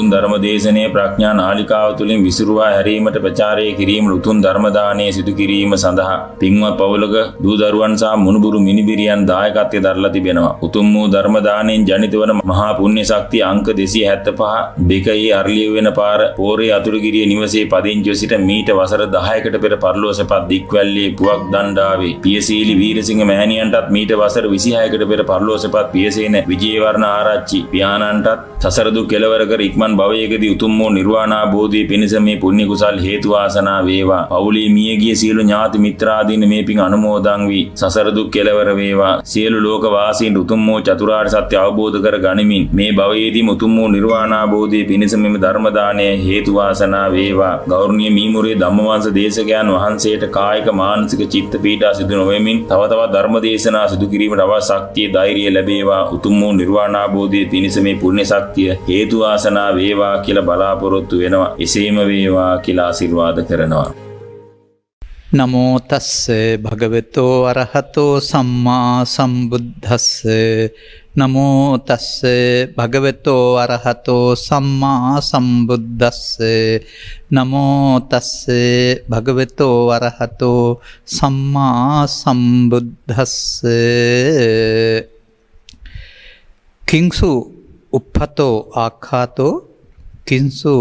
උතුම් ධර්ම දේශනයේ ප්‍රඥා නාලිකාව තුළින් විසිරුවා හැරීමට ප්‍රචාරය කිරීම උතුම් ධර්ම දානය සිදු කිරීම සඳහා පින්වත් පවුලක දූ දරුවන් සහ මුණුබුරු මිනිබිරියන් දායකත්වයේ දරලා තිබෙනවා. උතුම් වූ ධර්ම දානයෙන් ජනිත වන මහා පුණ්‍ය ශක්තිය අංක 275 බෙකයේ අරලිය වෙන පාර පෝරේ අතුරුගිරිය නිවසේ පදිංචිව සිට මීට වසර 10කට පෙර පරලෝසපත් දික්වැල්ලේ පුවක් දණ්ඩාවේ පියසීලි වීරසිංහ මෑණියන්ටත් මීට වසර 26කට පෙර පරලෝසපත් පියසේන විජේවර්ණ ආරච්චි පියාණන්ටත් සසර දුක් කෙලවර කර ඉක්මන් භවයකදී උතුම් වූ නිර්වාණාභෝධිය පිණිස මේ පුණ්‍ය කුසල් හේතු වාසනා වේවා. පවුලේ මියගිය සියලු ඥාති මිත්‍රාදීන් මේ පින් අනුමෝදන් වී සසර දුක් කෙලවර වේවා. සියලු ලෝක වාසීන් උතුම් වූ චතුරාර්ය සත්‍ය අවබෝධ කර ගනිමින් මේ භවයේදී උතුම් වූ නිර්වාණාභෝධිය පිණිස මෙම ධර්ම දානය හේතු වාසනා වේවා. ගෞරවනීය මීමුරේ ධම්මවංශ දේශකයන් වහන්සේට කායික මානසික චිත්ත පීඩා සිදු නොවෙමින් තව තවත් ධර්ම දේශනා සිදු කිරීමට අවශ්‍ය ශක්තිය ධෛර්යය ලැබේවා. උතුම් වූ නිර්වාණාභෝධිය පිණිස මේ පුණ්‍ය ශක්තිය හේතු වාසනා වේවා කියලා බලාපොරොත්තු වෙනවා. එසේම වේවා කියලා ආශිර්වාද කරනවා. නමෝ තස්ස භගවතෝ අරහතෝ සම්මා සම්බුද්දස්ස නමෝ තස්ස භගවතෝ අරහතෝ සම්මා සම්බුද්දස්ස නමෝ තස්ස භගවතෝ අරහතෝ සම්මා සම්බුද්දස්ස කිංසු උප්පතෝ ආඛාතෝ කිංසු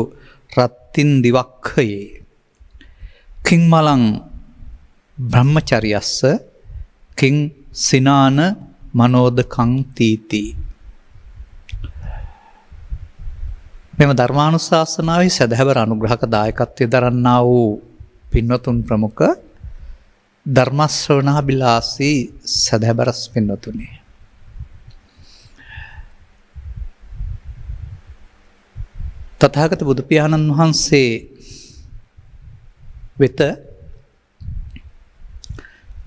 රත්තින් දිවක්ඛයේ කිං මලං බ්‍රහ්මචර්යස්ස කිං සිනාන මනෝදකං තීති. මෙම ධර්මානුශාසනාවේ සදහැවර අනුග්‍රහක දායකත්වයේ දරන්නා වූ පින්වතුන් ප්‍රමුඛ ධර්ම ශ්‍රවණාබිලාසී සදහැවර පින්වතුනි, තථාගත බුදු පියාණන් වහන්සේ වෙත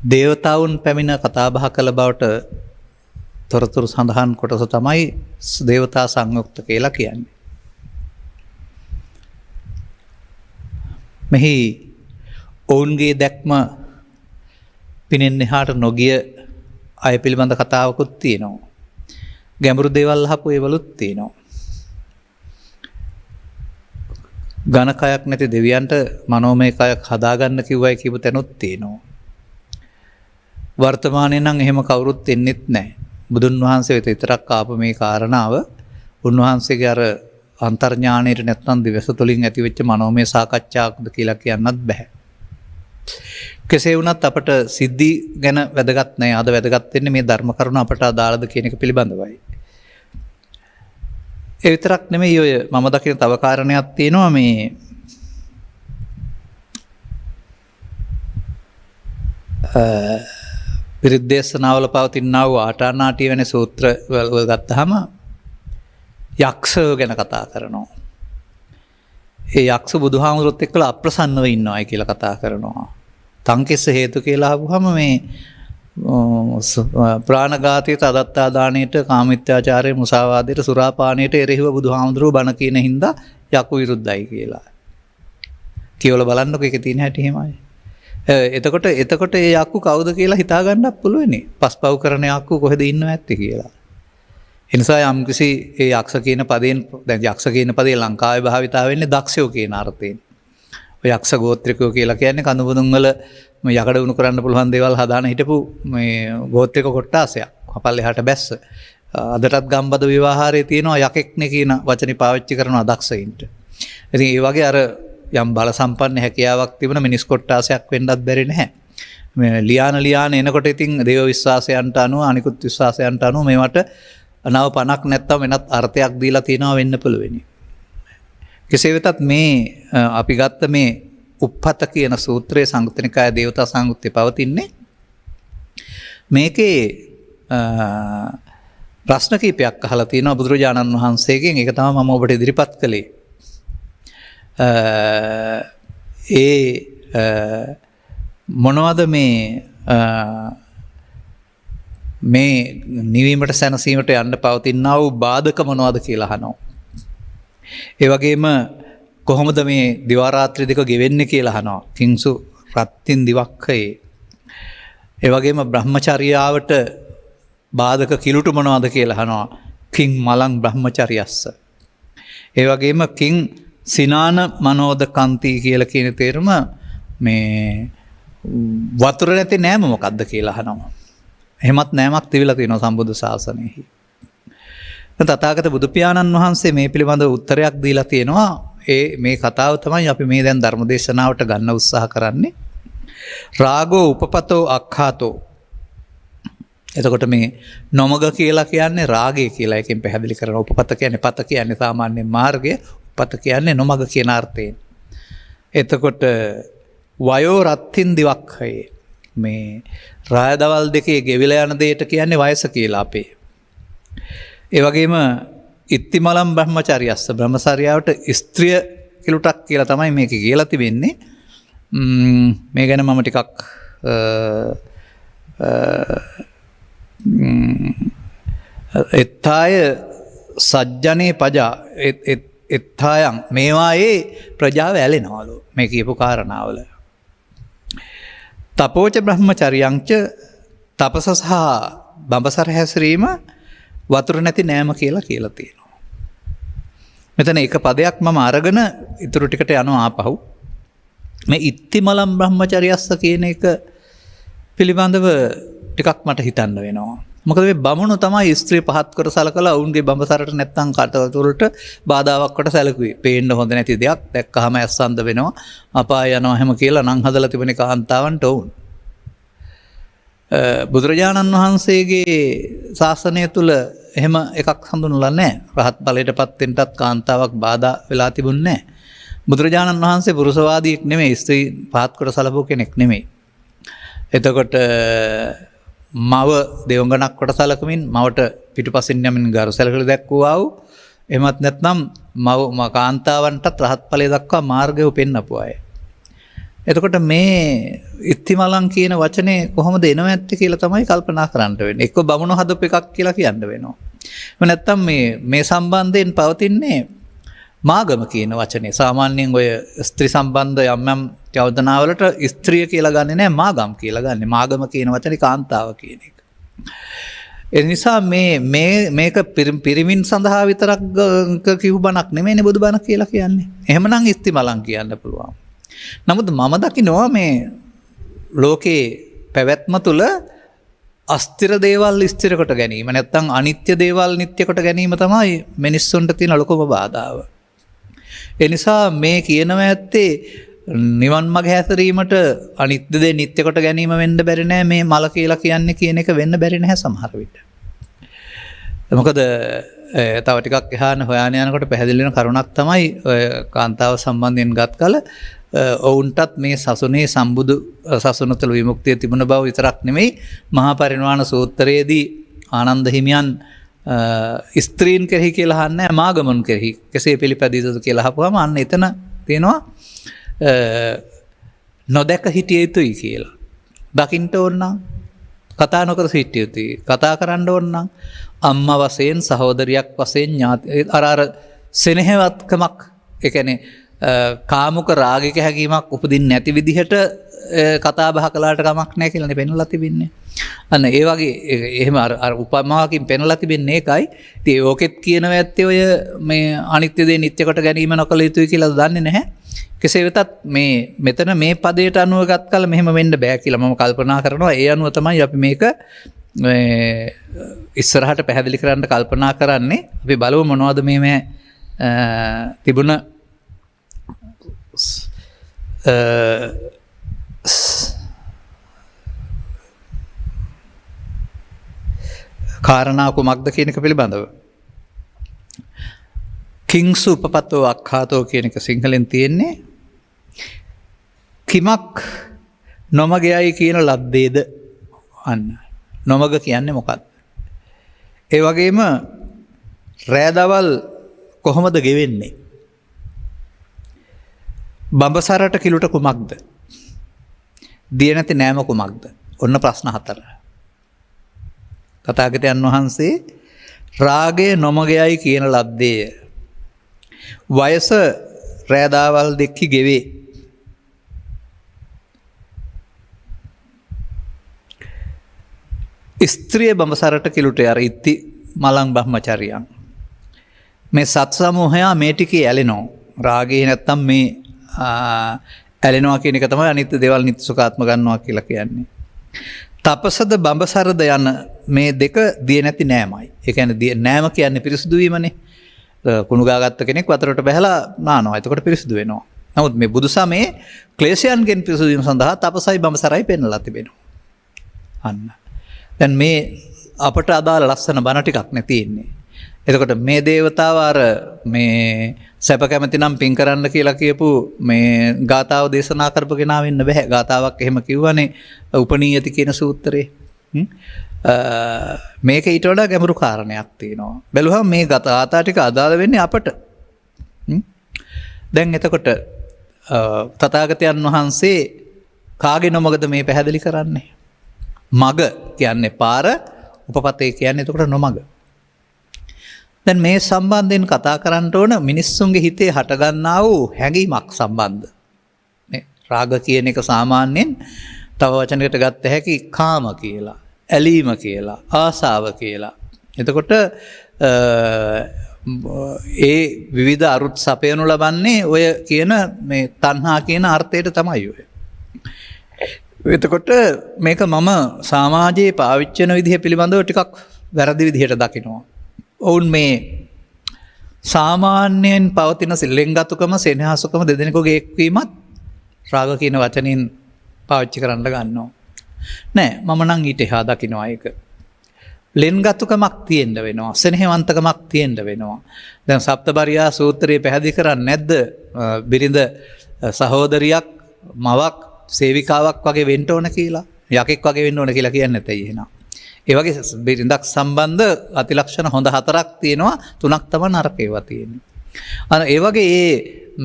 දේවතාවුන් පැමිණ කතාබහ කළ බවට තොරතුරු සඳහන් කොටස තමයි දේවතා සංයුක්ත කියලා කියන්නේ. මෙහි ඔවුන්ගේ දැක්ම පිනෙන් එහාට නොගිය අය පිළිබඳ කතාවකුත් තියෙනවා. ගැඹුරු දේවල් අහපු ඒවලුත් තියෙනවා. ඝනකයක් නැති දෙවියන්ට මනෝමය කයක් හදාගන්න කිව්වයි කියපු තැනුත් තියෙනවා. වර්තමානයේ නම් එහෙම කවුරුත් එන්නෙත් නැහැ. බුදුන් වහන්සේ වෙත විතරක් ආපු මේ කාරණාව උන්වහන්සේගේ අර අන්තර්ඥාණයට නැත්නම් දිවස තුළින් ඇතිවෙච්ච මනෝමය සාකච්ඡාවක්ද කියලා කියන්නත් බෑ. කෙසේ වුණත් අපට සිද්ධි ගැන වැදගත් නැහැ. අද වැදගත් වෙන්නේ මේ ධර්ම කරුණ අපට අදාළද කියන එක පිළිබඳවයි. ඒ විතරක් නෙමෙයි, ඔය මම දකින තව කාරණයක් තියෙනවා. මේ පිරිත් දේශනාවල පවතිනා වූ ආටානාටිය වෙන සූත්‍ර වල ගත්තාම යක්ෂයෝ ගැන කතා කරනවා. ඒ යක්ෂ බුදුහාමුදුරුවොත් එක්කලා අප්‍රසන්නව ඉන්නවායි කියලා කතා කරනවා. තංකෙස්ස හේතු කියලා අහුවම මේ ප්‍රාණඝාතයට, අදත්තා දාණයට, කාමිත්‍යාචාරය, මුසාවාදයට, සුරාපානයට එරෙහිව බුදුහාමුදුරුවෝ බණ කියන හින්දා යකු විරුද්ධයි කියලා. කියවලා බලන්නකො ඒකේ තියෙන හැටි එහෙමයි. එතකොට ඒ යක්කු කවුද කියලා හිතා ගන්නත් පුළුවනි. පස්පව් කරන යක්කු කොහෙද ඉන්නව ඇත්තේ කියලා. ඒ නිසා යම්කිසි ඒ යක්ෂ කියන පදයෙන්, දැන් යක්ෂ කියන පදේ ලංකාවේ භාවිතා වෙන්නේ දක්ෂයෝ කියන අර්ථයෙන්. ඔය යක්ෂ ගෝත්‍රිකයෝ කියලා කියන්නේ කඳුමුදුන් වල යකඩ උණු කරන්න පුළුවන් දේවල් හදාන හිටපු මේ ගෝත්‍රික කොට්ටාසයක්. කපල් එහාට බැස්ස. අදටත් ගම්බද විවාහාරයේ තියෙනවා යකෙක්නේ කියන වචනේ පාවිච්චි කරනවා දක්ෂයින්ට. ඉතින් ඒ වගේ අර යම් බල සම්පන්න හැකියාවක් තිබුණ මිනිස් කොට්ටාසයක් වෙන්නත් බැරි නැහැ. මේ ලියාන එනකොට ඉතින් දේව විශ්වාසයන්ට අනුව, අනිකුත් විශ්වාසයන්ට අනුව මේවට නව පණක් නැත්තම් වෙනත් අර්ථයක් දීලා තියෙනවා වෙන්න පුළුවෙනි. කෙසේ වෙතත් මේ අපි ගත්ත මේ උප්පත කියන සූත්‍රයේ සංයුත්ත නිකාය දේවතා සංයුත්තේ පවතින්නේ මේකේ ප්‍රශ්න කීපයක් අහලා තියෙනවා බුදුරජාණන් වහන්සේගෙන්. ඒක තමයි මම ඔබට ඉදිරිපත් කළේ. මොනවද මේ නිවීමට සැනසීමට යන්න පවතිනා වූ බාධක මොනවද කියලා අහනවා. ඒ වගේම කොහොමද මේ දිවා රාත්‍රී දෙක ගෙවෙන්නේ කියලා අහනවා. කිංසු රත්තින් දිවක්ඛයේ. ඒ වගේම බ්‍රහ්මචර්යාවට බාධක කිලුට මොනවද කියලා අහනවා. කිං මලං බ්‍රහ්මචර්යස්ස. ඒ වගේම කිං සිනාන මනෝද කන්ති කියලා කියන තේරුම මේ වතුර නැති නෑම මොකක්ද කියලා අහනවා. එහෙමත් නෑමක් තිබිලා තියෙනවා සම්බුදු ශාසනයෙහි. තථාගත බුදු පියාණන් වහන්සේ මේ පිළිබඳව උත්තරයක් දීලා තියෙනවා. මේ කතාව තමයි අපි මේ දැන් ධර්ම දේශනාවට ගන්න උත්සාහ කරන්නේ. රාගෝ උපපතෝ අක්ඛාතෝ. එතකොට මේ නොමග කියලා කියන්නේ රාගය කියලා එකෙන් පැහැදිලි කරනවා. උපපත කියන්නේ පත කියන්නේ සාමාන්‍ය මාර්ගය, උපත කියන්නේ නොමග කියන අර්ථයෙන්. එතකොට වයෝ රත්තින් දිවක්ඛයේ මේ රාය දවල් දෙකේ ගෙවිලා යන දෙයට කියන්නේ වයස කියලා අපේ. ඒ වගේම ඉත්තිමලම් බ්‍රහ්මචාරියස්ස බ්‍රහ්මචාරියාවට ස්ත්‍රිය කිලුටක් කියලා තමයි මේක කියලා තිබෙන්නේ. මේ ගැන මම ටිකක් එත්තාය සජ්ජනේ පජා එත්තායන් මේවායේ ප්‍රජාව ඇලෙනවලු මේ කියපු කාරණාවල. තපෝච බ්‍රහ්මචරියංච තපස සහ බඹසර හැසිරීම වතුර නැති නෑම කියලා තියෙනවා. මෙතන එක පදයක් මම අරගෙන ඉතුරු ටිකට යනවා ආපහු. මේ ඉත්තිමලම් බ්‍රහ්මචරියස්ස කියන එක පිළිබඳව ටිකක් මට හිතන්න වෙනවා. මොකද මේ බමුණු තමයි ස්ත්‍රී පහත් කොට සලකලා ඔවුන්ගේ බඹසරට නැත්තම් කටවතුරට බාධාවක් කොට සැලකුවේ. පේන්න හොඳ නැති දෙයක් දැක්කහම ඇස්සන්ද වෙනවා, අපාය යනවා හැම කියලා නම් හදලා තිබෙන කාන්තාවන්ට වුන්. බුදුරජාණන් වහන්සේගේ ශාසනය තුල එහෙම එකක් හඳුන්වලා නැහැ. රහත් ඵලයට පත් වෙන්නටත් කාන්තාවක් බාධා වෙලා තිබුණේ නැහැ. බුදුරජාණන් වහන්සේ පුරුෂවාදීෙක් නෙමෙයි, ස්ත්‍රී පහත් කොට සලකපු කෙනෙක් නෙමෙයි. එතකොට මව දෙවඟනක් කොට සලකමින් මවට පිටුපසින් යමින් ගරු සැලකල දැක්වුවා වූ එහෙමත් නැත්නම් මව කාන්තාවන්ටත් රහත් ඵලය දක්වා මාර්ගය පෙන්වපු අය. එතකොට මේ ඉත්තිමලං කියන වචනේ කොහොමද එනව ඇත්තේ කියලා තමයි කල්පනා කරන්න වෙන්නේ. එක්ක බමුණු හදපු එකක් කියලා කියන්න වෙනවා. එහෙම නැත්නම් මේ සම්බන්ධයෙන් පවතින්නේ මාගම කියන වචනේ. සාමාන්‍යයෙන් ඔය ස්ත්‍රී සම්බන්ධ යම් චෞදනාවලට ස්ත්‍රිය කියලා ගන්නෙ නෑ, මාගම් කියලා ගන්නෙ. මාගම කියන වචනේ කාන්තාව කියන එක. ඒ නිසා මේක පිරිමින් සඳහා විතරක් කිව්ව බණක් නෙමෙයිනේ බුදු බණ කියලා කියන්නේ. එහෙමනම් ඉස්තිමලං කියන්න පුළුවන්. නමුත් මම දකිනවා මේ ලෝකේ පැවැත්ම තුළ අස්තිර දේවල් ස්ථිර කොට ගැනීම නැත්නම් අනිත්‍ය දේවල් නිට්ටය කොට ගැනීම තමයි මිනිස්සුන්ට තියෙන ලොකුම බාධාව. ඒ නිසා මේ කියනවා ඇත්තේ නිවන් මඟ හැසිරීමට අනිත්‍ය දේ නිට්ටය කොට ගැනීම වෙන්න බැරි නෑ, මේ මල කියලා කියන්නේ කියන එක වෙන්න බැරි නැහැ සමහර විට. මොකද තව ටිකක් එහාන හොයාන යනකොට පැහැදිලි වෙන කරුණක් තමයි කාන්තාව සම්බන්ධයෙන් ගත් කල ඔවුන්ටත් මේ සසුනේ සම්බුදු සසුන තුළ විමුක්තිය තිබුණ බව විතරක් නෙමෙයි, මහා පරිනිර්වාණ සූත්‍රයේදී ආනන්ද හිමියන් ස්ත්‍රීන් කෙරෙහි කියලා අහන්නේ මාගමන් කෙරෙහි කෙසේ පිළිපැදීද කියලා අහපුවම අන්න එතන තියෙනවා නොදැක හිටිය යුතුයි කියලා. දකින්න ඕන නම් කතා නොකර සිටිය යුතුයි. කතා කරන්න ඕන නම් අම්මා වශයෙන්, සහෝදරියක් වශයෙන්, ඥාති අර සෙනෙහවත්කමක්, ඒ කියන්නේ කාමුක රාගික හැඟීමක් උපදින්නේ නැති විදිහට කතා බහ කළාට කමක් නැහැ කියලානේ පෙන්වලා තිබෙන්නේ. අන්න ඒ වගේ එහෙම අර උපමාවකින් පෙන්වලා තිබෙන්නේ ඒකයි. ඉතින් ඕකෙත් කියනවා ඇත්තේ ඔය මේ අනිත්‍ය දේ නිට්ටය කොට ගැනීම නොකළ යුතුයි කියලා දන්නේ නැහැ. කෙසේ වෙතත් මෙතන මේ පදයට අනුව ගත් කල මෙහෙම වෙන්න බෑ කියලා මම කල්පනා කරනවා. ඒ අනුව තමයි අපි මේක ඉස්සරහට පැහැදිලි කරන්න කල්පනා කරන්නේ. අපි බලමු මොනවද මේ තිබුණ කාරණා කුමක්ද කියන එක පිළිබඳව. කිංසු උපපතෝ අක්ඛාතෝ කියන එක සිංහලෙන් තියෙන්නේ කිමක් නොමගයයි කියන ලද්දේද. අන්න නොමග කියන්නේ මොකක්ද? ඒ වගේම රෑදවල් කොහොමද ගෙවෙන්නේ? බඹසරට කිලුට කුමක්ද? දිය නැති නෑම කුමක්ද? ඔන්න ප්‍රශ්න 4. තථාගතයන් වහන්සේ රාගය නොමගයයි කියන ලද්දේය. වයස රෑදාවල් දෙකි ගෙවේ. ස්ත්‍රිය බඹසරට කිලුට අර ඉත්ති මලං බ්‍රහ්මචරියන්. මේ සත් සමූහයා මේ ටිකේ ඇලෙනවා. රාගේ නැත්තම් මේ ඇලෙනවා කියන එක තමයි අනිත්‍ය දේවල් නිත්‍ය සුඛාත්ම ගන්නවා කියලා කියන්නේ. තපසද බඹසරද යන මේ දෙක දිය නැති නෑමයි. ඒ කියන්නේ නෑම කියන්නේ පිරිසුදු වීමනේ. කුණු ගාගත්ත කෙනෙක් වතුරට බහැලා නානවා. එතකොට පිරිසුදු වෙනවා. නමුත් මේ බුදුසමයේ ක්ලේශයන්ගෙන් පිරිසුදු වීම සඳහා තපසයි බඹසරයි පෙන්වලා තිබෙනවා. අන්න. දැන් මේ අපට අදාළ ලස්සන බණ ටිකක් නේ තියෙන්නේ. එතකොට මේ දේවතාව අර මේ සැප කැමති නම් පින් කරන්න කියලා කියපු මේ ගාථාව දේශනා කරපු කෙනා වෙන්න බෑ. ගාථාවක් එහෙම කිව්වනේ උපනීයති කියන සූත්‍රයේ. මේක ඊට වඩා ගැඹුරු කාරණයක් තියෙනවා. බැලුවම මේ ගාථා ටික අදාළ වෙන්නේ අපට. දැන් එතකොට තථාගතයන් වහන්සේ කාගේ නොමගද මේ පැහැදිලි කරන්නේ? මග කියන්නේ පාර, උපපතේ කියන්නේ එතකොට නොමග. දැන් මේ සම්බන්ධයෙන් කතා කරන්න ඕන මිනිස්සුන්ගේ හිතේ හටගන්නා වූ හැඟීමක් සම්බන්ධ. මේ රාග කියන එක සාමාන්‍යයෙන් තව වචනයකට ගත්ත හැකි කාම කියලා, ඇලීම කියලා, ආසාව කියලා. එතකොට ඒ විවිධ අරුත් සපයනු ලබන්නේ ඔය කියන මේ තණ්හා කියන අර්ථයට තමයි ඔය. එතකොට මේක මම සමාජයේ පාවිච්චි කරන විදිහ පිළිබඳව ටිකක් වැරදි විදිහට දකිනවා. ඔවුන් මේ සාමාන්‍යයෙන් පවතින සිල්ලෙන්ගතුකම සෙනෙහසුකම දෙදෙනෙකුගේ එක්වීමත් රාග කියන වචනින් පාවිච්චි කරන්න ගන්නවා. නෑ මම නම් ඊට එහා දකිනවා ඒක. ලෙන්ගතුකමක් තියෙන්න වෙනවා. සෙනෙහවන්තකමක් තියෙන්න වෙනවා. දැන් සප්තබරියා සූත්‍රයේ පැහැදිලි කරන්නේ නැද්ද? බිරිඳ සහෝදරියක්, මවක්, සේවිකාවක් වගේ වෙන්න ඕන කියලා. යකෙක් වගේ වෙන්න ඕන කියලා කියන්නේ නැතයි එහෙනම්. ඒ වගේ බිරිඳක් සම්බන්ධ අතිලක්ෂණ හොඳ 4ක් තියෙනවා. 3ක් තමයි නරක ඒවා තියෙන්නේ. අර ඒ වගේ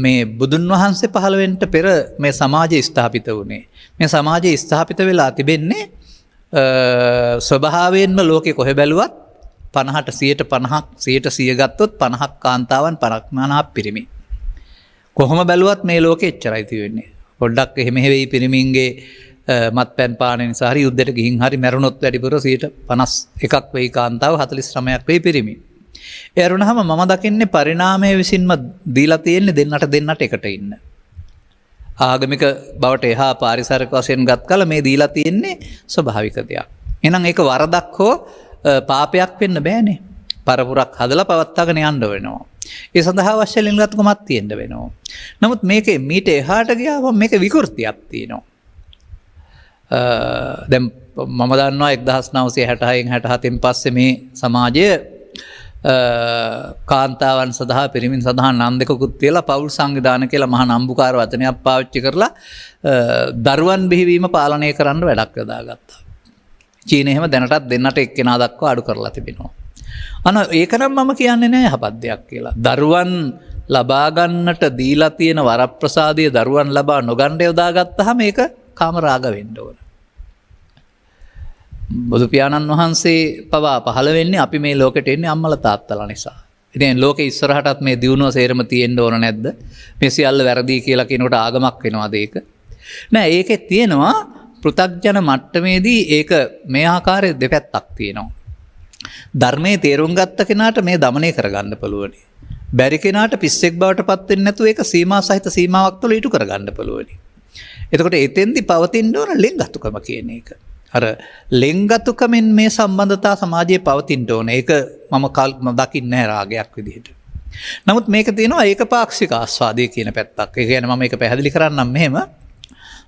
මේ බුදුන් වහන්සේ පහළ වෙන්න පෙර මේ සමාජය ස්ථාපිත වුණේ. මේ සමාජය ස්ථාපිත වෙලා තිබෙන්නේ ස්වභාවයෙන්ම ලෝකේ කොහෙ බැලුවත් 50ට 50ක් 100% ගත්තොත් 50ක් කාන්තාවන් 50ක් පිරිමි. කොහොම බැලුවත් මේ ලෝකෙ එච්චරයි තියෙන්නේ. පොඩ්ඩක් එහෙම වෙයි පිරිමින්ගේ මත්පැන් පාන නිසා හරි යුද්ධයට ගිහින් හරි මැරුණොත් වැඩිපුර 51ක් වෙයි කාන්තාව 49ක් වෙයි පිරිමි. ඒ අරුණහම මම දකින්නේ පරිණාමයේ විසින්ම දීලා තියෙන්නේ දෙන්නට එකට ඉන්න. ආගමික බවට එහා පාරිසරික වශයෙන් ගත් කල මේ දීලා තියෙන්නේ ස්වභාවික දෙයක්. එහෙනම් ඒක වරදක් හෝ පාපයක් වෙන්න බෑනේ. පරපුරක් හදලා පවත්වාගෙන යන්න වෙනවා. ඒ සඳහා අවශ්‍ය ලිංගත්කමක් තියෙන්න වෙනවා. නමුත් මේකේ මීට එහාට ගියාම මේක විකෘතියක් තියෙනවා. දැන් මම දන්නවා 1966න් 67න් පස්සේ මේ සමාජය කාන්තාවන් සඳහා පිරිමින් සඳහා නම් දෙකකුත් තියලා පෞල් සංවිධාන කියලා මහා නම්බුකාර වචනයක් පාවිච්චි කරලා දරුවන් බිහිවීම පාලනය කරන්න වැඩක් යොදාගත්තා. චීනයේ එහෙම දැනටත් දෙන්නට එක්කෙනා දක්වා අඩු කරලා තිබෙනවා. ඒක නම් මම කියන්නේ නෑ යහපත් දෙයක් කියලා. දරුවන් ලබා ගන්නට දීලා තියෙන වරප්‍රසාදයේ දරුවන් ලබා නොගන්න යොදාගත්තාම ඒක කාමරාග වෙන්න ඕන. බුදු පියාණන් වහන්සේ පවා පහළ වෙන්නේ අපි මේ ලෝකෙට එන්නේ අම්මලා තාත්තලා නිසා. ඉතින් ලෝකේ ඉස්සරහටත් මේ දියුණුව සේරම තියෙන්න ඕන නැද්ද? මේ සියල්ල වැරදි කියලා කියනකොට ආගමක් වෙනවද ඒක? නෑ ඒකේ තියෙනවා පෘථග්ජන මට්ටමේදී ඒක මේ ආකාරයේ දෙපැත්තක් තියෙනවා. ධර්මයේ තේරුම් ගත්ත කෙනාට මේ দমনය කරගන්න පුළුවනි. බැරි කෙනාට පිස්සෙක් බවට පත් වෙන්නේ නැතුව ඒක සීමා සහිත සීමාවක් තුළ ඉටු කරගන්න පුළුවනි. එතකොට එතෙන්දි පවතින්න ඕන ලෙන්ගතුකම කියන එක. අර ලෙන්ගතුකමෙන් මේ සම්බන්ධතා සමාජයේ පවතින්න ඕන. ඒක මම දකින්නේ නැහැ රාගයක් විදිහට. නමුත් මේක තියෙනවා ඒකපාක්ෂික ආස්වාදය කියන පැත්තක්. ඒ කියන්නේ මම මේක පැහැදිලි කරන්නම් මෙහෙම.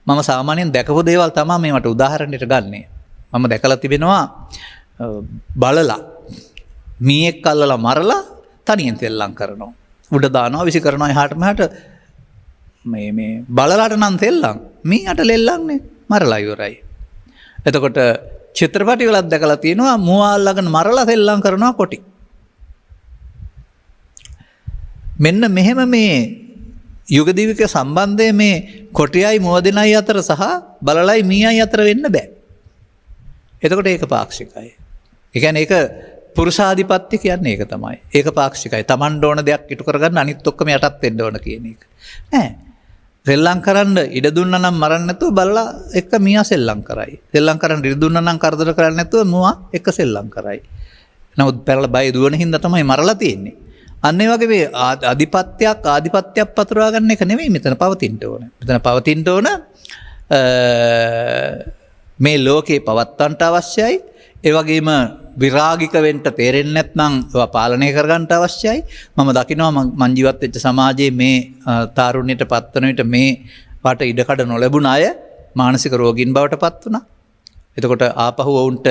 මම සාමාන්‍යයෙන් දැකපු දේවල් තමයි මේවට උදාහරණයට ගන්නෙ. මම දැකලා තිබෙනවා බලලා මීයක් අල්ලලා මරලා තනියෙන් තෙල්ලම් කරනවා. උඩ දානවා විසි කරනවා එහාට මෙහාට මේ බලලාට නම් තෙල්ලම් මීයට ලෙල්ලන්නේ මරලා ඉවරයි. එතකොට චිත්‍රපටි වලත් දැකලා තියෙනවා මුවා අල්ලගෙන මරලා තෙල්ලම් කරනවා කොටි. මෙන්න මෙහෙම මේ යුගදීවික සම්බන්ධය මේ කොටියයි මුවදිනයි අතර සහ බලලයි මීයයි අතර වෙන්න බෑ. එතකොට ඒක පාක්ෂිකයි. ඒ කියන්නේ ඒක පුරුෂාධිපත්‍ය කියන්නේ ඒක තමයි. ඒක පාක්ෂිකයි. Taman ඕන දෙයක් ඉටු කරගන්න අනිත් ඔක්කොම යටත් වෙන්න ඕන කියන එක. නෑ. සෙල්ලම් කරන්න ඉඩ දුන්නා නම් මරන්න නැතුව බලලා එක මීයා සෙල්ලම් කරයි. සෙල්ලම් කරන්න ඉඩ දුන්නා නම් කරදර කරන්නේ නැතුව මුවා එක සෙල්ලම් කරයි. නමුත් පෙරලා බය දුවන හින්දා තමයි මරලා තියෙන්නේ. අන්න ඒ වගේ මේ ආධිපත්‍යයක් පතුරවා ගන්න එක නෙවෙයි මෙතන පවතින්න ඕන. මෙතන පවතින්න ඕන මේ ලෝකේ පවත්තන්ට අවශ්‍යයි. ඒ වගේම විරාගික වෙන්න තේරෙන්නේ නැත්නම් ඒවා පාලනය කරගන්න අවශ්‍යයි. මම දකිනවා මං ජීවත් වෙච්ච සමාජයේ මේ තාරුණ්‍යයට පත්වන විට මේ වට ඉඩකඩ නොලැබුණ අය මානසික රෝගීන් බවට පත් වුණා. එතකොට ආපහු ඔවුන්ට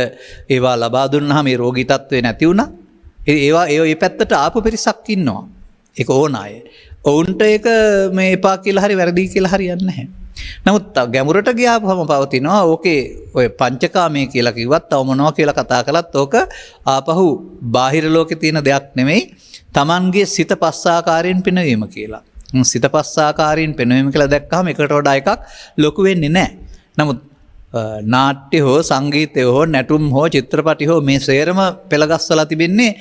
ඒවා ලබා දුන්නාම මේ රෝගී තත්ත්වේ නැති වුණා. ඒවා ඒ පැත්තට ආපු පිරිසක් ඉන්නවා. ඒක ඕන අය. ඔවුන්ට ඒක මේ එපා කියලා හරි වැරදි කියලා හරියන්නේ නැහැ. නමුත් ගැඹුරට ගියාපුවම පවතිනවා ඕකේ ඔය පංචකාමයේ කියලා කිව්වත් තව මොනවා කියලා කතා කළත් ඕක ආපහු බාහිර ලෝකේ තියෙන දෙයක් නෙමෙයි. Tamanගේ සිත පස්සාකාරයෙන් පිනවීම කියලා. සිත පස්සාකාරයෙන් පිනවීම කියලා දැක්කහම එකට වඩා එකක් ලොකු වෙන්නේ නැහැ. නමුත් නාට්‍ය හෝ සංගීතය හෝ නැටුම් හෝ චිත්‍රපටි හෝ මේ සේරම පෙළගස්සලා තිබෙන්නේ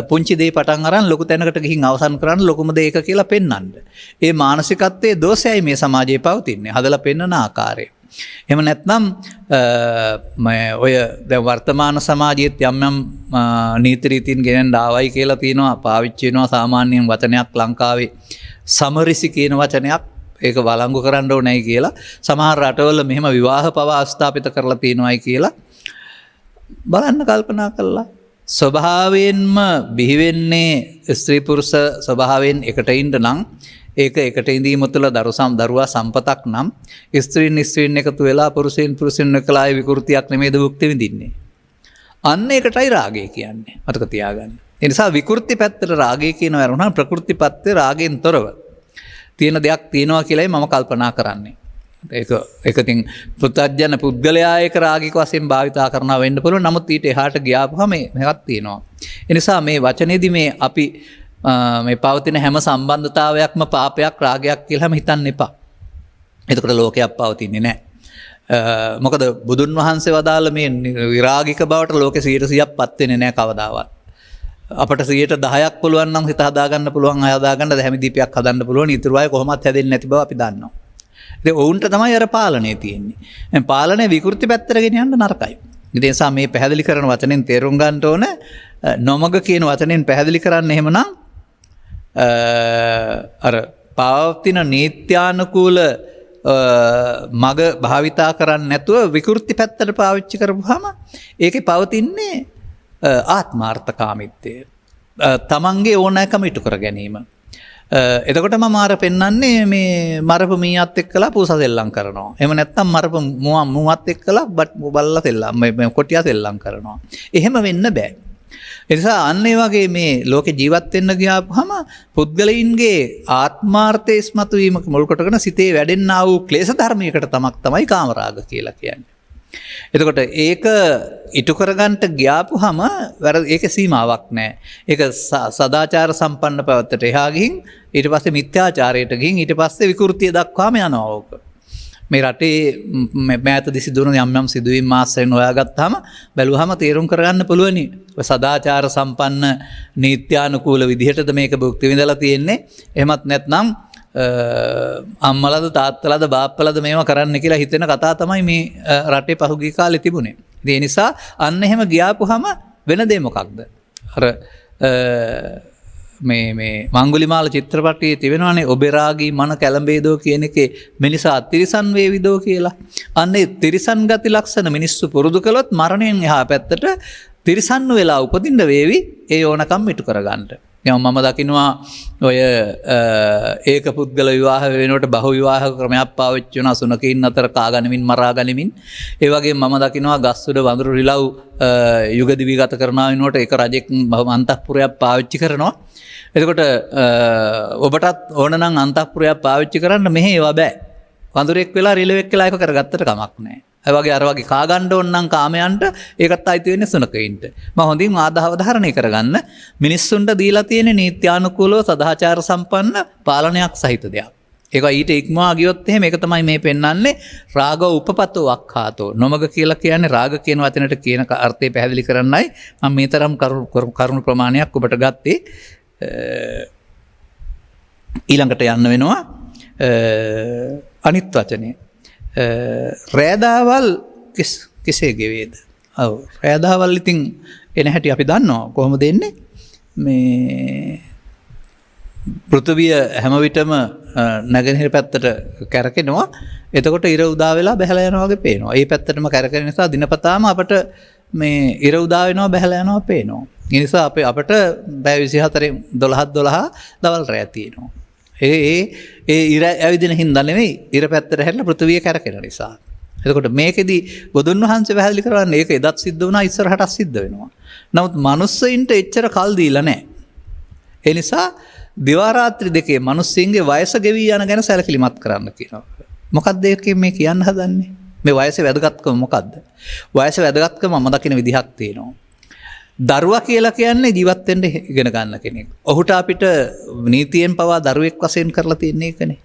පුංචි දේ පටන් අරන් ලොකු තැනකට ගිහින් අවසන් කරන්න ලොකුම දේ එක කියලා පෙන්වන්න. ඒ මානසිකත්වයේ දෝෂයයි මේ සමාජයේ පවතින්නේ. හදලා පෙන්වන ආකාරය. එහෙම නැත්නම් ඔය දැන් වර්තමාන සමාජයේත් යම් යම් නීති රීතීන් ගෙනෙන්න ආවයි කියලා තියෙනවා. පාවිච්චි වෙනවා සාමාන්‍යයෙන් වචනයක් ලංකාවේ සමරිසි කියන වචනයක්. ඒක වළංගු කරන්න ඕනයි කියලා සමහර රටවල මෙහෙම විවාහ පවා ස්ථාපිත කරලා තියෙනවායි කියලා බලන්න කල්පනා කළා. ස්වභාවයෙන්ම බිහි වෙන්නේ ස්ත්‍රී පුරුෂ ස්වභාවයෙන් එකට ඉන්න නම් ඒක එකට ඉඳීම තුළ දරුවා සම්පතක් නම් ස්ත්‍රීන් එකතු වෙලා පුරුෂයන් එකලායි විකෘතියක් නෙමෙයිද භුක්ති විඳින්නේ. අන්න ඒකටයි රාගය කියන්නේ. මතක තියාගන්න. ඒ නිසා විකෘති පැත්තට රාගය කියන වරුණා ප්‍රකෘති පැත්තේ රාගයෙන් තොරව තියෙන දෙයක් තියෙනවා කියලායි මම කල්පනා කරන්නේ. ඒක ඉතින් පුත්‍ජන පුද්ගලයා ඒක රාගික වශයෙන් භාවිතා කරනවා වෙන්න පුළුවන්. නමුත් ඊට එහාට ගියාපුවම මේකක් තියෙනවා. ඒ නිසා මේ වචනේදී මේ අපි මේ පවතින හැම සම්බන්ධතාවයක්ම පාපයක් රාගයක් කියලාම හිතන්න එපා. එතකොට ලෝකයක් පවතින්නේ නැහැ. මොකද බුදුන් වහන්සේ වදාළ මේ විරාගික බවට ලෝකෙ 100%ක් පත් වෙන්නේ නැහැ කවදාවත්. අපට 10%ක් පුළුවන් නම් හිත හදාගන්න පුළුවන් අය හදාගන්න හැමිදීපයක් හදන්න පුළුවන්. ඊටු අය කොහොමත් හැදෙන්නේ නැති බව අපි දන්නවා. ඉතින් ඔවුන්ට තමයි අර පාලනය තියෙන්නේ. මේ පාලනය විකෘති පැත්තට ගෙන යන්න නරකයි. ඒ නිසා මේ පැහැදිලි කරන වචනෙන් තේරුම් ගන්න ඕන නොමග කියන වචනෙන් පැහැදිලි කරන්න එහෙමනම් අර පවතින නීත්‍යානුකූල මග භාවිතා කරන්නේ නැතුව විකෘති පැත්තට පාවිච්චි කරපුවාම ඒකේ පවතින්නේ ආත්මාර්ථකාමීත්වය. තමන්ගේ ඕනෑකම ඉටු කර ගැනීම. එතකොට මම අර පෙන්වන්නේ මේ මරපු මීයත් එක්කලා පූසා සෙල්ලම් කරනවා. එහෙම නැත්නම් මරපු මුවත් එක්කලා බල්ලා සෙල්ලම් මේ කොටියා සෙල්ලම් කරනවා. එහෙම වෙන්න බෑ. ඒ නිසා අන්න ඒ වගේ මේ ලෝකේ ජීවත් වෙන්න ගියාපුවම පුද්ගලයින්ගේ ආත්මාර්ථය ඉස්මතු වීම මුල් කොටගෙන සිතේ වැඩෙන්නා වූ ක්ලේශ ධර්මයකට තමයි කාමරාග කියලා කියන්නේ. එතකොට ඒක ඉටු කරගන්නට ගියාපුවම ඒක සීමාවක් නැහැ. ඒක සදාචාර සම්පන්න පැවැත්තට එහා ගිහින් ඊට පස්සේ මිත්‍යාචාරයට ගිහින් ඊට පස්සේ විකෘතිය දක්වාම යනවා ඕක. මේ රටේ මෑතදී සිදුවන යම් සිදුවීම් මාසයෙන් හොයාගත්තාම බැලුවහම තේරුම් කරගන්න පුළුවනි. සදාචාර සම්පන්න නීත්‍යානුකූල විදිහටද මේක භුක්ති විඳලා තියෙන්නේ. එහෙමත් නැත්නම් අම්මලද තාත්තලද බාප්පලද මේවා කරන්න කියලා හිතෙන කතා තමයි මේ රටේ පහුගිය කාලේ තිබුණේ. ඒ නිසා අන්න එහෙම ගියාපුවම වෙන දේ මොකක්ද? අර මේ මංගුලිමාල චිත්‍රපටයේ තිබෙනවානේ ඔබේ රාගී මන කැළඹේදෝ කියන එකේ මිනිසා තිරිසන් වේවිදෝ කියලා. අන්න ඒ තිරිසන් ගති ලක්ෂණ මිනිස්සු පුරුදු කළොත් මරණයෙන් එහා පැත්තට තිරිසන් වෙලා උපදින්න වේවි ඒ ඕනකම් ඉටු කරගන්න. මම දකිනවා ඔය ඒක පුද්ගල විවාහ වෙනකොට බහු විවාහ ක්‍රමයක් පාවිච්චි වෙන සුනකයින් අතර කාගනිමින් මරා ගනිමින් ඒ වගේ මම දකිනවා ගස්උඩ වඳුරු රිලව් යුග දිවි ගත කරනවා වෙනකොට ඒක රජෙක් අන්තఃපුරයක් පාවිච්චි කරනවා. එතකොට ඔබටත් ඕන නම් අන්තఃපුරයක් පාවිච්චි කරන්න මෙහෙ ඒවා බෑ. වඳුරෙක් වෙලා රිලෙවෙක් වෙලා ඒක කරගත්තට කමක් නැහැ. ඒ වගේ අර වගේ කා ගන්න ඕන නම් කාමයන්ට ඒකත් අයිති වෙන්නේ සුනකයින්ට. මම හොඳින් ආධාවධාරණය කරගන්න මිනිස්සුන්ට දීලා තියෙන නීත්‍යානුකූලව සදාචාර සම්පන්න පාලනයක් සහිත දෙයක්. ඒක ඊට ඉක්මවා ගියොත් එහෙම ඒක තමයි මේ පෙන්වන්නේ රාග උපපතෝ අක්ඛාතෝ. නොමග කියලා කියන්නේ රාග කියන වචනට කියන අර්ථය පැහැදිලි කරන්නයි මම මේ තරම් කරුණු ප්‍රමාණයක් ඔබට ගත්තේ. ඊළඟට යන්න වෙනවා අනිත් වචනේ. රෑදාවල් කෙසේ ගෙවේද? ඔව් රෑදාවල් ඉතින් එන හැටි අපි දන්නවා කොහොමද එන්නේ? මේ පෘථිවිය හැම විටම නැගෙනහිර පැත්තට කැරකෙනවා. එතකොට ඉර උදා වෙලා බැහැලා යනවා වගේ පේනවා. ඒ පැත්තටම කැරකෙන නිසා දිනපතාම අපට මේ ඉර උදා වෙනවා බැහැලා යනවා පේනවා. ඒ නිසා අපට බෑ 24 12 දවල් රැය තියෙනවා. ඒ ඉර ඇවිදින හින්දා නෙමෙයි ඉර පැත්තට හැරිලා පෘථිවිය කැරකෙන නිසා. එතකොට මේකෙදි බුදුන් වහන්සේ පැහැදිලි කරන්නේ ඒක එදත් සිද්ධ වුණා ඉස්සරහටත් සිද්ධ වෙනවා. නමුත් මනුස්සයින්ට එච්චර කල් දීලා නැහැ. ඒ නිසා දිවා රාත්‍රි දෙකේ මිනිස්සුන්ගේ වයස ගෙවි යන ගැන සැලකිලිමත් කරන්න කියනවා. මොකක්ද ඒකෙන් මේ කියන්න හදන්නේ? මේ වයසේ වැදගත්කම මොකක්ද? වයසේ වැදගත්කම මම දකින විදිහක් තියෙනවා. දරුවා කියලා කියන්නේ ජීවත් වෙන්න ඉගෙන ගන්න කෙනෙක්. ඔහුට අපිට නීතියෙන් පවා දරුවෙක් වශයෙන් කරලා තියෙන එකනේ.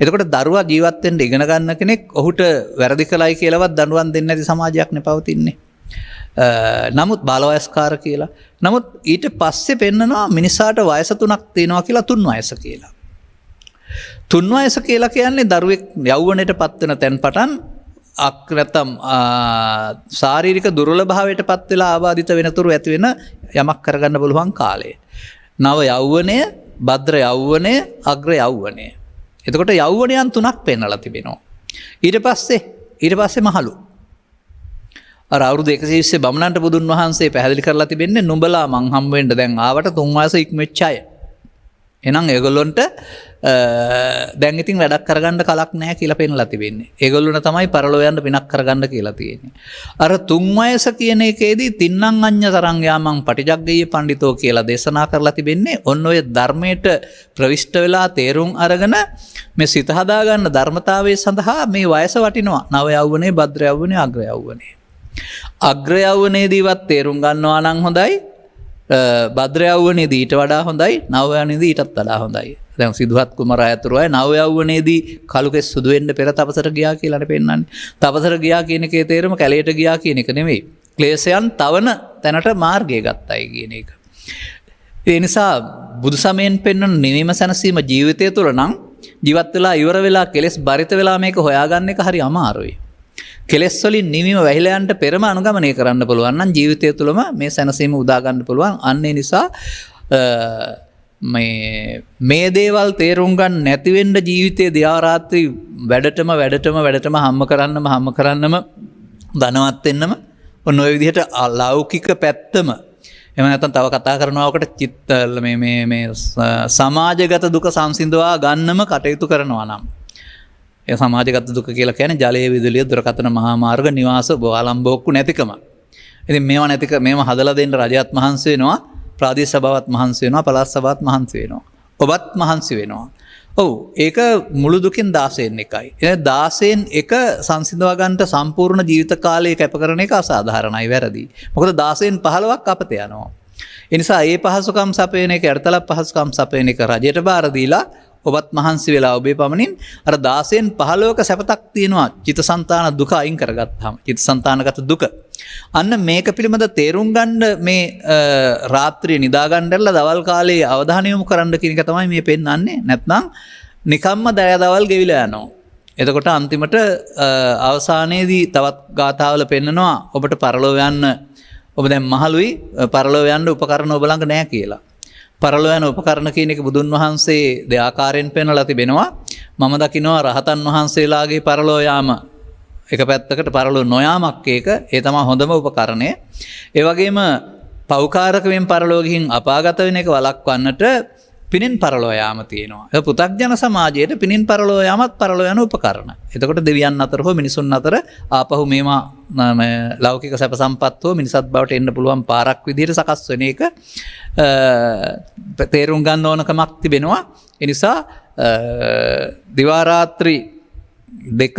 එතකොට දරුවා ජීවත් වෙන්න ඉගෙන ගන්න කෙනෙක් ඔහුට වැරදි කළයි කියලාවත් දඬුවම් දෙන්නේ නැති සමාජයක් නේ පවතින්නේ. නමුත් බාලවයස්කාර කියලා. නමුත් ඊට පස්සේ පෙන්නනවා මිනිසාට වයස 3ක් තියෙනවා කියලා තුන් වයස කියලා. තුන් වයස කියලා කියන්නේ දරුවෙක් යෞවනයට පත් වෙන තැන් පටන් අක්‍රතම් ශාරීරික දුර්වලභාවයට පත් වෙලා ආබාධිත වෙනතුරු ඇති වෙන යමක් කරගන්න බලුවන් කාලය. නව යෞවනය, භද්‍ර යෞවනය, අග්‍ර යෞවනය. එතකොට යෞවනයන් 3ක් පෙන්නලා තිබෙනවා. ඊට පස්සේ මහලු. අර අවුරුදු 120 බමුණන්ට බුදුන් වහන්සේ පැහැදිලි කරලා තිබෙන්නේ නුඹලා මං හම් වෙන්න දැන් ආවට 3 වයස ඉක්මෙච්ච අය. එහෙනම් ඒගොල්ලොන්ට දැන් ඉතින් වැඩක් කරගන්න කලක් නැහැ කියලා පෙන්නලා තිබෙන්නේ. ඒගොල්ලොන්ට තමයි පරලෝ යන්න පිනක් කරගන්න කියලා තියෙන්නේ. අර 3 වයස කියන එකේදී තින්නං අඤ්ඤ තරං යාමං පටිජග්ගීය පඬිතෝ කියලා දේශනා කරලා තිබෙන්නේ ඔන්න ඔය ධර්මයට ප්‍රවිෂ්ඨ වෙලා තේරුම් අරගෙන මේ සිත හදාගන්න ධර්මතාවයේ සඳහා මේ වයස වටිනවා. නව යෞවනයේ, භද්‍ර යෞවනයේ, අග්‍ර යෞවනයේ. අග්‍ර යෞවනයේදීවත් තේරුම් ගන්නවා නම් හොඳයි. භද්‍ර යෞවනයේදී ඊට වඩා හොඳයි. නව යෞවනයේදී ඊටත් වඩා හොඳයි. දැන් සිදුහත් කුමාරයා ඇතුළු අය නව යෞවනයේදී කලුකෙස් සුදු වෙන්න පෙර තපසට ගියා කියලානේ පෙන්නන්නේ. තපසට ගියා කියන එකේ තේරුම කැලේට ගියා කියන එක නෙමෙයි. ක්ලේශයන් තවන තැනට මාර්ගය ගත්තයි කියන එක. ඒ නිසා බුදු සමයෙන් පෙන්වන නිවීම සැනසීම ජීවිතය තුළ නම් ජීවත් වෙලා ඉවර වෙලා කෙලෙස් බරිත වෙලා මේක හොයාගන්න එක හරි අමාරුයි. කෙලෙස් වලින් නිවීම වැහිලා යන්න පෙරම අනුගමනය කරන්න පුළුවන් නම් ජීවිතය තුළම මේ සැනසීම උදා ගන්න පුළුවන්. අන්න ඒ නිසා මේ දේවල් තේරුම් ගන්න නැති වෙන්න ජීවිතයේ දිවා රාත්‍රී වැඩටම හම්බ කරන්නම ධනවත් වෙන්නම ඔන්න ඔය විදිහට ලෞකික පැත්තම එහෙම නැත්නම් තව කතා කරනවාකට චිත්ත මේ සමාජගත දුක සංසිඳවා ගන්නම කටයුතු කරනවා නම් ඒ සමාජගත දුක කියලා කියන්නේ ජලය, විදුලිය, දුරකථන, මහා මාර්ග, නිවාස, බාලම්බෝක්කු නැතිකම. ඉතින් මේවා හදලා දෙන්න රජයත් මහන්සි වෙනවා, ප්‍රාදේශ සභාවත් මහන්සි වෙනවා, පළාත් සභාවත් මහන්සි වෙනවා. ඔබත් මහන්සි වෙනවා. ඔව් ඒක මුළු දුකින් 16න් එකයි. ඒ 16න් එක සංසිඳවා ගන්නට සම්පූර්ණ ජීවිත කාලය කැප කරන එක අසාධාරණයි, වැරදි. මොකද 16න් 15ක් අපත යනවා. ඒ නිසා ඒ පහසුකම් සපයන එක, අර්ථලක් පහසුකම් සපයන එක රජයට බාර දීලා ඔබත් මහන්සි වෙලා ඔබේ පමණින් අර 16න් 15ක සැපතක් තියෙනවා. චිත්තසංතාන දුක අයින් කරගත්තාම, චිත්තසංතානගත දුක. අන්න මේක පිළිබඳ තේරුම් ගන්න මේ රාත්‍රියේ නිදා ගන්නදලා දවල් කාලේ අවධානය යොමු කරන්න කියන එක තමයි මේ පෙන්වන්නේ. නැත්නම් නිකම්ම දවල් ගෙවිලා යනවා. එතකොට අන්තිමට අවසානයේදී තවත් ගාථාවල පෙන්නනවා ඔබට පරලෝ යන්න, ඔබ දැන් මහලුයි, පරලෝ යන්න උපකරණ ඔබ ළඟ නැහැ කියලා. පරලෝ යන උපකරණ කියන එක බුදුන් වහන්සේ දෙආකාරයෙන් පෙන්වලා තිබෙනවා. මම දකිනවා රහතන් වහන්සේලාගේ පරලෝ යාම එක පැත්තකට, පරලෝ නොයාමක් ඒක. ඒ තමයි හොඳම උපකරණය. ඒ වගේම පෞකාරකයෙන් පරලෝ ගිහින් අපාගත වෙන එක වළක්වන්නට පිනින් පරලෝ යාම තියෙනවා. ඒ පු탁ජන සමාජයේ පිනින් පරලෝ යාමත් පරලෝ යන උපකරණ. එතකොට දෙවියන් අතර හෝ මිනිසුන් අතර ආපහු මේවා ලෞකික සැප සම්පත් හෝ මිනිසත් බවට එන්න පුළුවන් පාරක් විදිහට සකස් වෙන එක තේරුම් ගන්න ඕනකමක් තිබෙනවා. ඒ නිසා දිවා රාත්‍රී දෙක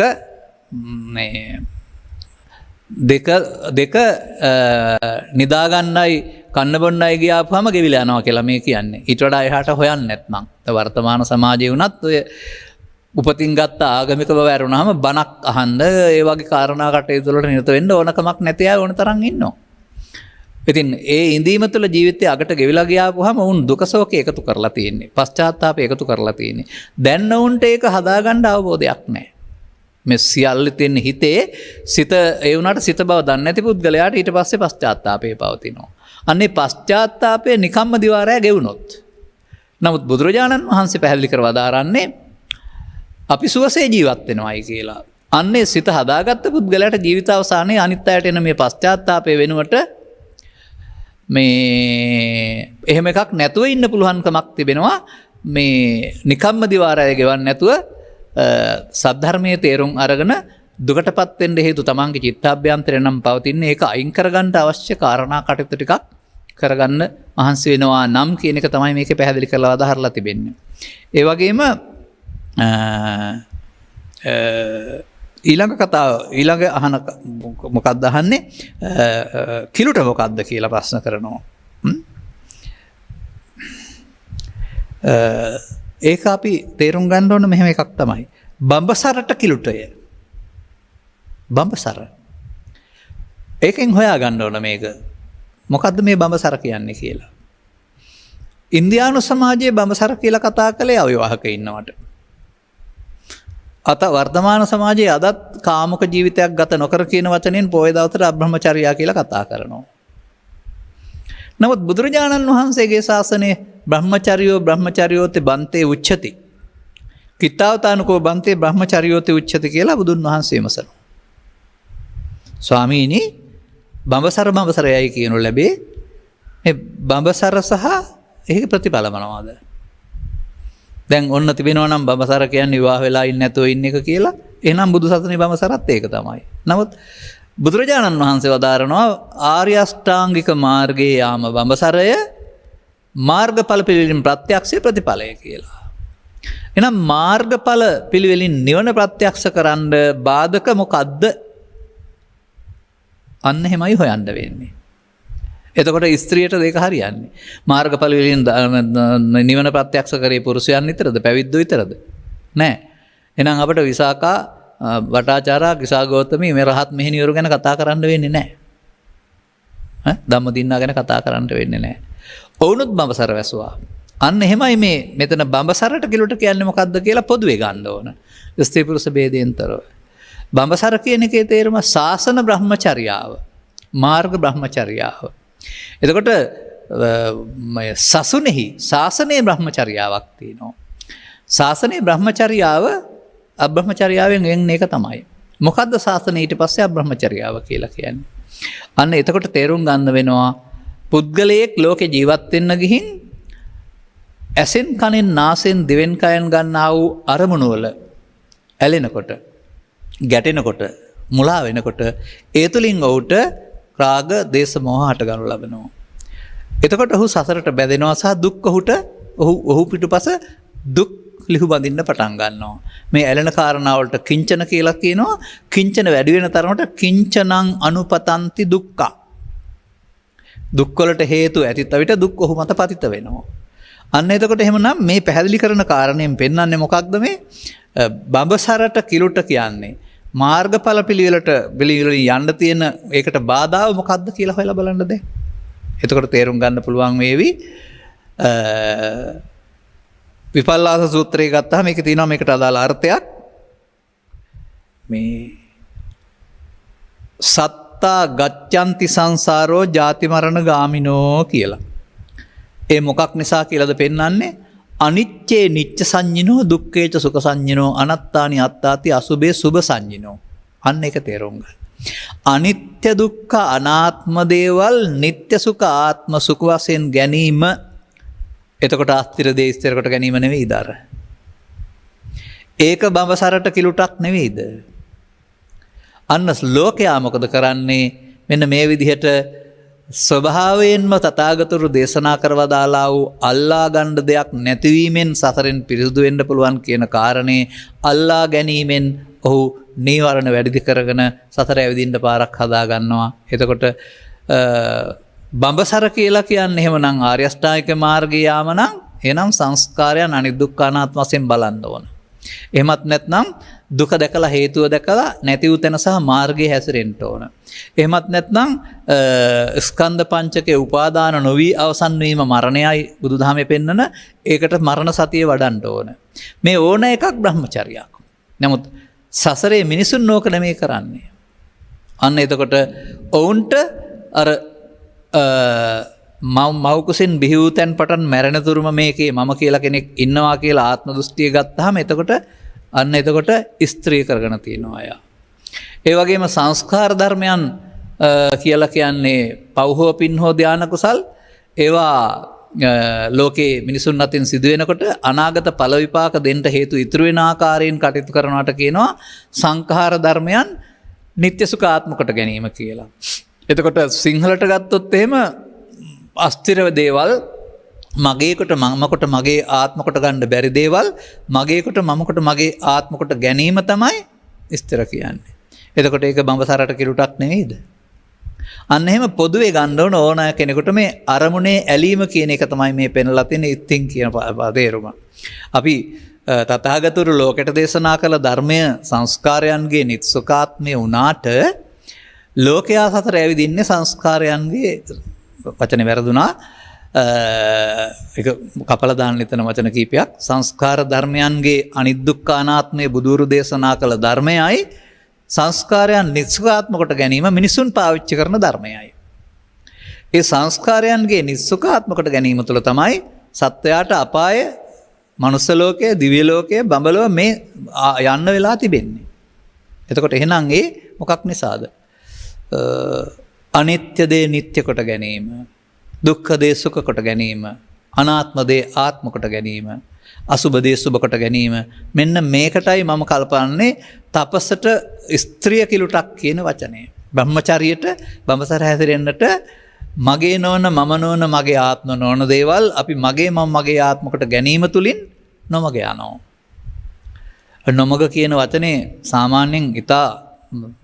නිදාගන්නයි කන්න බොන්නයි ගියාපුවම ගෙවිලා යනවා කියලා මේ කියන්නේ. ඊට වඩා එහාට හොයන්න නැත්නම් වර්තමාන සමාජයේ වුණත් ඔය උපතින් ගත්ත ආගමික බව ඇරුණාම බණක් අහන්න, ඒ වගේ කාරණා කටයුතු වලට නිරත වෙන්න ඕනකමක් නැති අය ඕන තරම් ඉන්නවා. ඉතින් ඒ ඉඳීම තුළ ජීවිතය අගට ගෙවිලා ගියාපුවම උන් දුක ශෝක එකතු කරලා තියෙන්නේ. පශ්චාත්තාපය එකතු කරලා තියෙන්නේ. දැන් උන්ට ඒක හදාගන්න අවබෝධයක් නැහැ. මේ සියල්ල තියෙන හිතේ සිත ඒ වුණාට සිත බව දන්නේ නැති පුද්ගලයාට ඊට පස්සේ පශ්චාත්තාපය පවතිනවා. අන්නේ පශ්චාත්තාපය නිකම්ම දිවාරය ගෙවුනොත්, නමුත් බුදුරජාණන් වහන්සේ පැහැදිලි කරලා දාරන්නේ අපි සුවසේ ජීවත් වෙනවායි කියලා. අන්නේ සිත හදාගත්ත පුද්ගලයාට ජීවිත අවසානයේ අනිත් අයට එන මේ පශ්චාත්තාපය වෙනුවට මේ එහෙම එකක් නැතුව ඉන්න පුළුවන්කමක් තිබෙනවා. මේ නිකම්ම දිවාරය ගෙවන්න නැතුව සද්ධර්මයේ තේරුම් අරගෙන දුකටපත් වෙන්න හේතු තමන්ගේ චිත්තාභ්‍යන්තරය නම් පවතින ඒක අයින් කරගන්න අවශ්‍ය කාරණා කටයුතු ටිකක් කරගන්න මහන්සි වෙනවා නම් කියන එක තමයි මේකේ පැහැදිලි කරලා අදහරලා තිබෙන්නේ. ඒ වගේම ඊළඟ කතාව ඊළඟ අහන මොකක්ද අහන්නේ කිලුට මොකක්ද කියලා ප්‍රශ්න කරනවා. ඒක අපි තේරුම් ගන්න ඕන මෙහෙම එකක් තමයි. බඹසරට කිලුටය. බඹසර. ඒකෙන් හොයා ගන්න ඕන මේක. මොකද්ද මේ බඹසර කියන්නේ කියලා. ඉන්දියානු සමාජයේ බඹසර කියලා කතා කළේ අවිවාහක ඉන්නවට. අත වර්තමාන සමාජයේ අදත් කාමක ජීවිතයක් ගත නොකර කියන වචනෙන් පොය දවසට අබ්‍රහ්මචර්යා කියලා කතා කරනවා. නමුත් බුදුරජාණන් වහන්සේගේ ශාසනයේ බ්‍රහ්මචර්යෝති බන්තේ උච්චති. කිත්තාවතානුකෝ බන්තේ බ්‍රහ්මචර්යෝති උච්චති කියලා බුදුන් වහන්සේ විමසනවා. ස්වාමීනි බඹසරයයි කියනු ලැබේ. මේ බඹසර සහ ඒක ප්‍රතිඵල මොනවාද? දැන් ඔන්න තිබෙනවා නම් බඹසර කියන්නේ විවාහ වෙලා ඉන්නේ නැතුව ඉන්න එක කියලා. එහෙනම් බුදු සසුනේ බඹසරත් ඒක තමයි. නමුත් බුදුරජාණන් වහන්සේ වදාරනවා ආර්ය අෂ්ටාංගික මාර්ගයේ යාම බඹසරය මාර්ගඵල පිළිවෙලින් ප්‍රත්‍යක්ෂේ ප්‍රතිඵලය කියලා. එහෙනම් මාර්ගඵල පිළිවෙලින් නිවන ප්‍රත්‍යක්ෂ කරන්න බාධක මොකද්ද? අන්න එහෙමයි හොයන්න වෙන්නේ. එතකොට ස්ත්‍රියට දෙක හරියන්නේ. මාර්ගඵල වලින් නිවන ප්‍රත්‍යක්ෂ කරේ පුරුෂයන් විතරද පැවිද්දෝ විතරද? නෑ. එහෙනම් අපිට විසාකා වටාචාරා කිසාගෞතමී මේ රහත් මෙහෙණිවරු ගැන කතා කරන්න වෙන්නේ නෑ. ධම්මදින්නා ගැන කතා කරන්න වෙන්නේ නෑ. ඔවුනුත් බඹසර වැසුවා. අන්න එහෙමයි මේ මෙතන බඹසරට කිලුට කියන්නේ මොකද්ද කියලා පොදුවේ ගන්න ඕන. ස්ත්‍රී පුරුෂ භේදයෙන්තරව. බඹසර කියන එකේ තේරුම ශාසන බ්‍රහ්මචර්යාව. මාර්ග බ්‍රහ්මචර්යාව. එතකොට සසුනේහි ශාසනයේ බ්‍රහ්මචර්යාවක් තියෙනවා. ශාසනයේ බ්‍රහ්මචර්යාව අබ්‍රහ්මචර්යාවෙන් වෙන්නේ ඒක තමයි. මොකද්ද ශාසනය ඊට පස්සේ අබ්‍රහ්මචර්යාව කියලා කියන්නේ? අන්න එතකොට තේරුම් ගන්න වෙනවා පුද්ගලයෙක් ලෝකේ ජීවත් වෙන්න ගිහින් ඇසෙන් කනෙන් නාසෙන් දිවෙන් කයෙන් ගන්නා වූ අරමුණු වල ඇලෙනකොට ගැටෙනකොට මුලා වෙනකොට ඒ තුලින් ඔහුට රාග දේශ මොහ හට ගන්නු ලබනවා. එතකොට ඔහු සසරට බැඳෙනවා සහ දුක් ඔහු පිටුපස දුක් ලිහු බඳින්න පටන් ගන්නවා. මේ ඇලෙන කාරණාවලට කිංචන කියලා කියනවා. කිංචන වැඩි වෙන තරමට කිංචනං අනුපතන්ති දුක්ඛ. දුක් වලට හේතු ඇතිත් විට දුක් ඔහු මත පතිත වෙනවා. අන්න එතකොට එහෙමනම් මේ පැහැදිලි කරන කාරණයෙන් පෙන්වන්නේ මොකක්ද මේ බඹසරට කිලුට කියන්නේ මාර්ගඵල පිළිවෙලට යන්න තියෙන ඒකට බාධාව මොකක්ද කියලා හොයලා බලන්න දැන්. එතකොට තේරුම් ගන්න පුළුවන් වේවි. විපල්ලාස සූත්‍රය ගත්තාම මේකේ තියෙනවා මේකට අදාළ අර්ථයක්. මේ සත්තා ගච්ඡanti සංසාරෝ ජාති මරණ ගාමිනෝ කියලා. ඒ මොකක් නිසා කියලාද පෙන්වන්නේ? අනිච්චේ නිච්ච සංඤිනෝ දුක්ඛේච සුඛ සංඤිනෝ අනත්තානි අත්තාති අසුභේ සුභ සංඤිනෝ. අන්න ඒක තේරුම් ගන්න. අනිත්‍ය දුක්ඛ අනාත්ම දේවල් නිට්ටය සුඛ ආත්ම සුඛ වශයෙන් ගැනීම. එතකොට අස්තිර දේ ස්ථිර කොට ගැනීම නෙවෙයිද අර? ඒක බඹසරට කිලුටක් නෙවෙයිද? අන්න ලෝකයා මොකද කරන්නේ? මෙන්න මේ විදිහට ස්වභාවයෙන්ම තථාගතවරු දේශනා කරවා දාලා වූ අල්ලා ගන්න දෙයක් නැතිවීමෙන් සසරෙන් පිරිසුදු වෙන්න පුළුවන් කියන කාරණේ අල්ලා ගැනීමෙන් ඔහු නීවරණ වැඩි කරගෙන සසර ඇවිදින්න පාරක් හදා ගන්නවා. එතකොට බඹසර කියලා කියන්නේ එහෙමනම් ආර්ය අෂ්ටාංගික මාර්ගය යාම නම් එහෙනම් සංස්කාරයන් අනිදුක්ඛ අනාත්ම වශයෙන් බලන්න ඕන. එහෙමත් නැත්නම් දුක දැකලා හේතුව දැකලා නැති වූ තැන සහ මාර්ගයේ හැසිරෙන්න ඕන. එහෙමත් නැත්නම් ස්කන්ධ පංචකයේ උපාදාන නොවි අවසන් වීම මරණයයි බුදුදහමේ පෙන්නන ඒකට මරණ සතිය වඩන්න ඕන. මේ ඕන එකක් බ්‍රහ්මචර්යයක්. නමුත් සසරේ මිනිසුන් නෝක නෙමෙයි කරන්නේ. අන්න එතකොට ඔවුන්ට අර මවකුසින් බිහිවූ තැන් පටන් මැරෙනතුරුම මේකේ මම කියලා කෙනෙක් ඉන්නවා කියලා ආත්ම දෘෂ්ටිය ගත්තහම එතකොට අන්න එතකොට ස්ත්‍රී කරගෙන තියෙනවා අය. ඒ වගේම සංස්කාර ධර්මයන් කියලා කියන්නේ පව් හෝ පින් හෝ ධාන කුසල් ඒවා ලෝකේ මිනිසුන් අතින් සිදුවෙනකොට අනාගත ඵල විපාක දෙන්න හේතු ඉතුරු වෙන ආකාරයෙන් කටයුතු කරනවට කියනවා සංඛාර ධර්මයන් නිත්‍ය සුඛාත්ම කොට ගැනීම කියලා. එතකොට සිංහලට ගත්තොත් එහෙම අස්තිර දේවල් මගේකොට මමකොට මගේ ආත්ම කොට ගන්න බැරි දේවල් මගේකොට මමකොට මගේ ආත්ම කොට ගැනීම තමයි ස්ථිර කියන්නේ. එතකොට ඒක බඹසරට කිරුටක් නෙවෙයිද? අන්න එහෙම පොදුවේ ගන්න ඕන කෙනෙකුට මේ අරමුණේ ඇලීම කියන එක තමයි මේ පෙන්ලා තියෙන ඉතින් කියන තේරුම. අපි තථාගතවරු ලෝකයට දේශනා කළ ධර්මය සංස්කාරයන්ගේ නිත්සුකාත්මය වුණාට ලෝකයා සතර ඇවිදින්නේ සංස්කාරයන්ගේ වචනේ වැරදුනා. ඒක කපලා දාන්න එතන වචන කීපයක්. සංස්කාර ධර්මයන්ගේ අනිදුක්ඛ අනාත්මයේ බුදුරු දේශනා කළ ධර්මයයි සංස්කාරයන් නිස්සුකාත්ම කොට ගැනීම මිනිසුන් පාවිච්චි කරන ධර්මයයි. ඒ සංස්කාරයන්ගේ නිස්සුකාත්ම කොට ගැනීම තුළ තමයි සත්වයාට අපාය, මනුස්ස ලෝකය, දිව්‍ය ලෝකය, බඹලොව මේ යන්න වෙලා තිබෙන්නේ. එතකොට එහෙනම් ඒ මොකක් නිසාද? අනිත්‍ය දේ නිට්ටය කොට ගැනීම, දුක්ඛ දේ සුඛ කොට ගැනීම, අනාත්ම දේ ආත්ම කොට ගැනීම, අසුභ දේ සුභ කොට ගැනීම. මෙන්න මේකටයි මම කල්පන්නේ තපසට ස්ත්‍රිය කිලුටක් කියන වචනය. බ්‍රහ්මචාරියට බඹසර හැසිරෙන්නට මගේ නොවන මම නොවන මගේ ආත්ම නොවන දේවල් අපි මගේ මම මගේ ආත්ම කොට ගැනීම තුලින් නොමග යනවා. නොමග කියන වචනේ සාමාන්‍යයෙන් ඉතා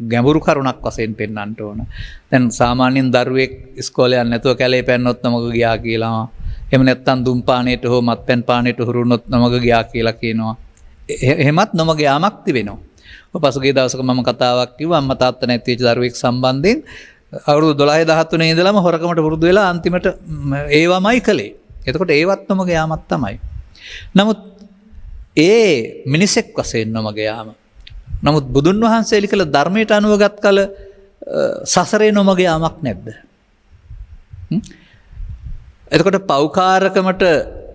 ගැඹුරු කරුණක් වශයෙන් පෙන්වන්නට ඕන. දැන් සාමාන්‍යයෙන් දරුවෙක් ඉස්කෝලේ යන්න නැතුව කැලේ පැන්නොත් නමග ගියා කියලා. එහෙම නැත්නම් දුම් පානේට හෝ මත්පැන් පානේට හුරු වුණොත් නමග ගියා කියලා කියනවා. එහෙමත් නමග යාමක් තිබෙනවා. පසුගිය දවසක මම කතාවක් කිව්වා අම්මා තාත්තා නැති වෙච්ච දරුවෙක් සම්බන්ධයෙන්. අවුරුදු 12 13 ඉඳලම හොරකමට පුරුදු වෙලා අන්තිමට ඒවමයි කළේ. එතකොට ඒවත් නමග යාමක් තමයි. නමුත් ඒ මිනිසෙක් වශයෙන් නමග යාම. නමුත් බුදුන් වහන්සේ ලිකල ධර්මයට අනුවගත් කල සසරේ නොමග යාමක් නැද්ද? එතකොට පෞකාරකමට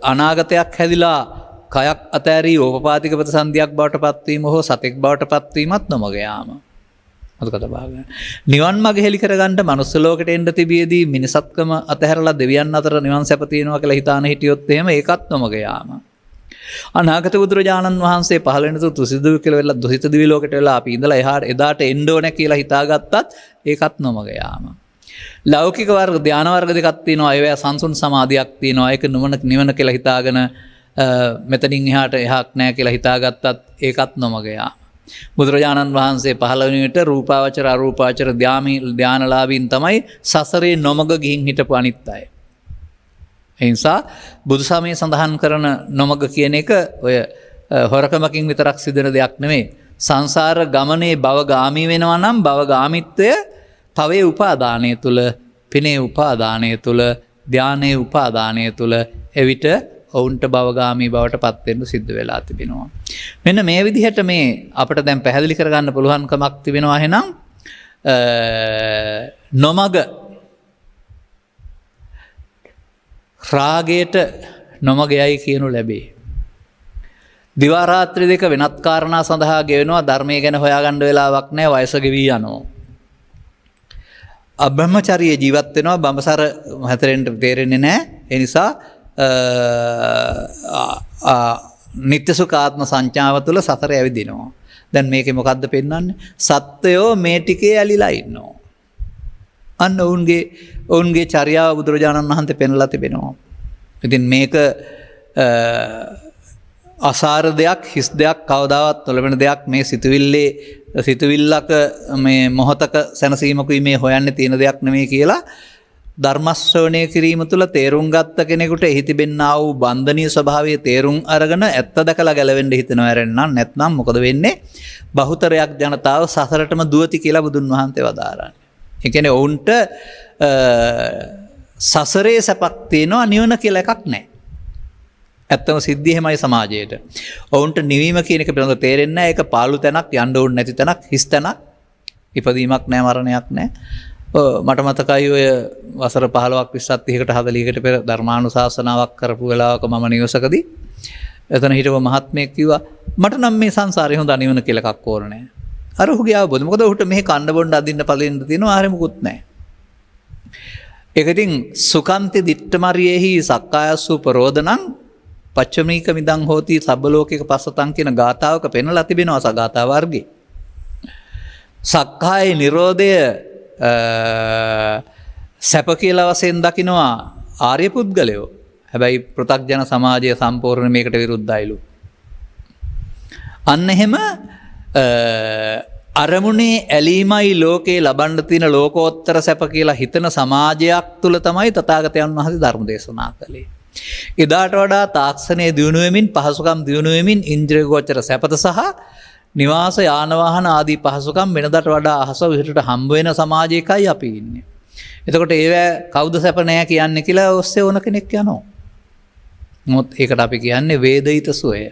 අනාගතයක් හැදිලා කයක් අතෑරී ඕපපාතික ප්‍රතිසන්දියක් බවට පත්වීම හෝ සතෙක් බවට පත්වීමත් නොමග යාම. අදකට භාගය. නිවන් මඟ හෙළි කරගන්න මනුස්ස ලෝකෙට එන්න තිබියදී මිනිසත්කම අතහැරලා දෙවියන් අතර නිවන් සැප තියෙනවා කියලා හිතාන හිටියොත් එහෙම ඒකත් නොමග යාම. අනාගත බුදුරජාණන් වහන්සේ පහළ වෙන තු තුසිදු කියලා වෙලා දුසිත දිවි ලෝකෙට වෙලා අපි ඉඳලා එදාට එන්න ඕනේ කියලා හිතාගත්තත් ඒකත් නොමග යාම. ලෞකික වර්ග ධාන වර්ග දෙකක් තියෙනවා. ඒවා සංසුන් සමාධියක් තියෙනවා. ඒක නිවන කියලා හිතාගෙන මෙතනින් එහාක් නැහැ කියලා හිතාගත්තත් ඒකත් නොමග යාම. බුදුරජාණන් වහන්සේ පහළ වෙන විට රූපාවචර අරූපාවචර ධානලාභීන් තමයි සසරේ නොමග ගිහින් හිටපු අනිත් අය. ඒ නිසා බුදු සමයේ සඳහන් කරන නොමග කියන එක ඔය හොරකමකින් විතරක් සිදුවෙන දෙයක් නෙමෙයි. සංසාර ගමනේ භවගාමී වෙනවා නම් භවගාමීත්වය පවේ උපාදානය තුල, පිනේ උපාදානය තුල, ධානයේ උපාදානය තුල එවිට ඔවුන්ට භවගාමී බවට පත් වෙන්න සිද්ධ වෙලා තිබෙනවා. මෙන්න මේ විදිහට මේ අපිට දැන් පැහැදිලි කරගන්න පුළුවන්කමක් තිබෙනවා. එහෙනම් නොමග රාගයට නොමග යයි කියනු ලැබේ. දිවා රාත්‍රී දෙක වෙනත් කාරණා සඳහා ගෙවෙනවා. ධර්මයේ ගැන හොයාගන්න වෙලාවක් නැහැ. වයස ගෙවි යනවා. අබ්‍රහ්මචාරී ජීවත් වෙනවා. බඹසර හැතරෙන්න තේරෙන්නේ නැහැ. ඒ නිසා නිත්‍ය සුඛාත්ම සංඥාව තුළ සතර ඇවිදිනවා. දැන් මේකේ මොකද්ද පෙන්වන්නේ? සත්වයෝ මේ ටිකේ ඇලිලා ඉන්නවා. අන්න ඔවුන්ගේ චර්යාව බුදුරජාණන් වහන්සේ පෙන්වලා තිබෙනවා. ඉතින් මේක අසාර දෙයක්, හිස් දෙයක්, කවදාවත් නොලැබෙන දෙයක්. මේ සිතුවිල්ලක මේ මොහතක සැනසීමකුයි මේ හොයන්නේ තියෙන දෙයක් නෙමෙයි කියලා ධර්මශ්‍රවණය කිරීම තුළ තේරුම් ගත්ත කෙනෙකුට එහි තිබෙනා වූ බන්ධනීය ස්වභාවයේ තේරුම් අරගෙන ඇත්ත දැකලා ගැලවෙන්න හිතනවා. ඇරෙන්නම් නැත්නම් මොකද වෙන්නේ? බහුතරයක් ජනතාව සසරටම දුවති කියලා බුදුන් වහන්සේ වදාරන්නේ. ඒ කියන්නේ ඔවුන්ට සසරේ සැපක් තියෙනවා, නිවන කියලා එකක් නැහැ. ඇත්තම සිද්ධිය එහෙමයි සමාජයේට. ඔවුන්ට නිවීම කියන එක පිළිබඳව තේරෙන්නේ නැහැ. ඒක පාළු තැනක්, යන්න ඕනේ නැති තැනක්, හිස් තැනක්, ඉපදීමක් නැහැ, මරණයක් නැහැ. මට මතකයි ඔය වසර 15ක් 20ක් 30කට 40කට පෙර ධර්මානුශාසනාවක් කරපු වෙලාවක මම නිවසකදී එතන හිටපු මහත්මයෙක් කිව්වා මට නම් මේ සංසාරේ හොඳ නිවන කියලා එකක් ඕන නැහැ. අර ඔහුගේ අවබෝධය. මොකද ඔහුට මෙහි කණ්ඩ බොණ්ඩ අදින්න පලින්න තියෙනවා ආරෙ මුකුත් නැහැ. ඒක ඉතින් සුකන්ති දිට්ඨමරියෙහි සක්කායස්සු ප්‍රෝධනං පච්චමීක මිදං හෝති සබ්බලෝකික පස්සතං කියන ගාථාවක පෙන්වලා තිබෙනවා සගාථා වර්ගේ. සක්කාය නිරෝධය සැප කියලා වශයෙන් දකිනවා ආර්ය පුද්ගලයෝ. හැබැයි පෘථග්ජන සමාජය සම්පූර්ණ මේකට විරුද්ධයිලු. අන්න එහෙම අරමුණේ ඇලීමයි ලෝකේ ලබන්න තියෙන ලෝකෝත්තර සැප කියලා හිතන සමාජයක් තුල තමයි තථාගතයන් වහන්සේ ධර්ම දේශනා කළේ. එදාට වඩා තාක්ෂණයේ දියුණු වෙමින් පහසුකම් දියුණු වෙමින් ඉන්ද්‍රිය ගෝචර සැපත සහ නිවාස යාන වාහන ආදී පහසුකම් වෙනදාට වඩා අහස විහිට හම්බ වෙන සමාජයකයි අපි ඉන්නේ. එතකොට ඒව කවුද සැප නැහැ කියන්නේ කියලා ඔස්සේ ඕන කෙනෙක් යනවා. මොත් ඒකට අපි කියන්නේ වේදිත සුවය.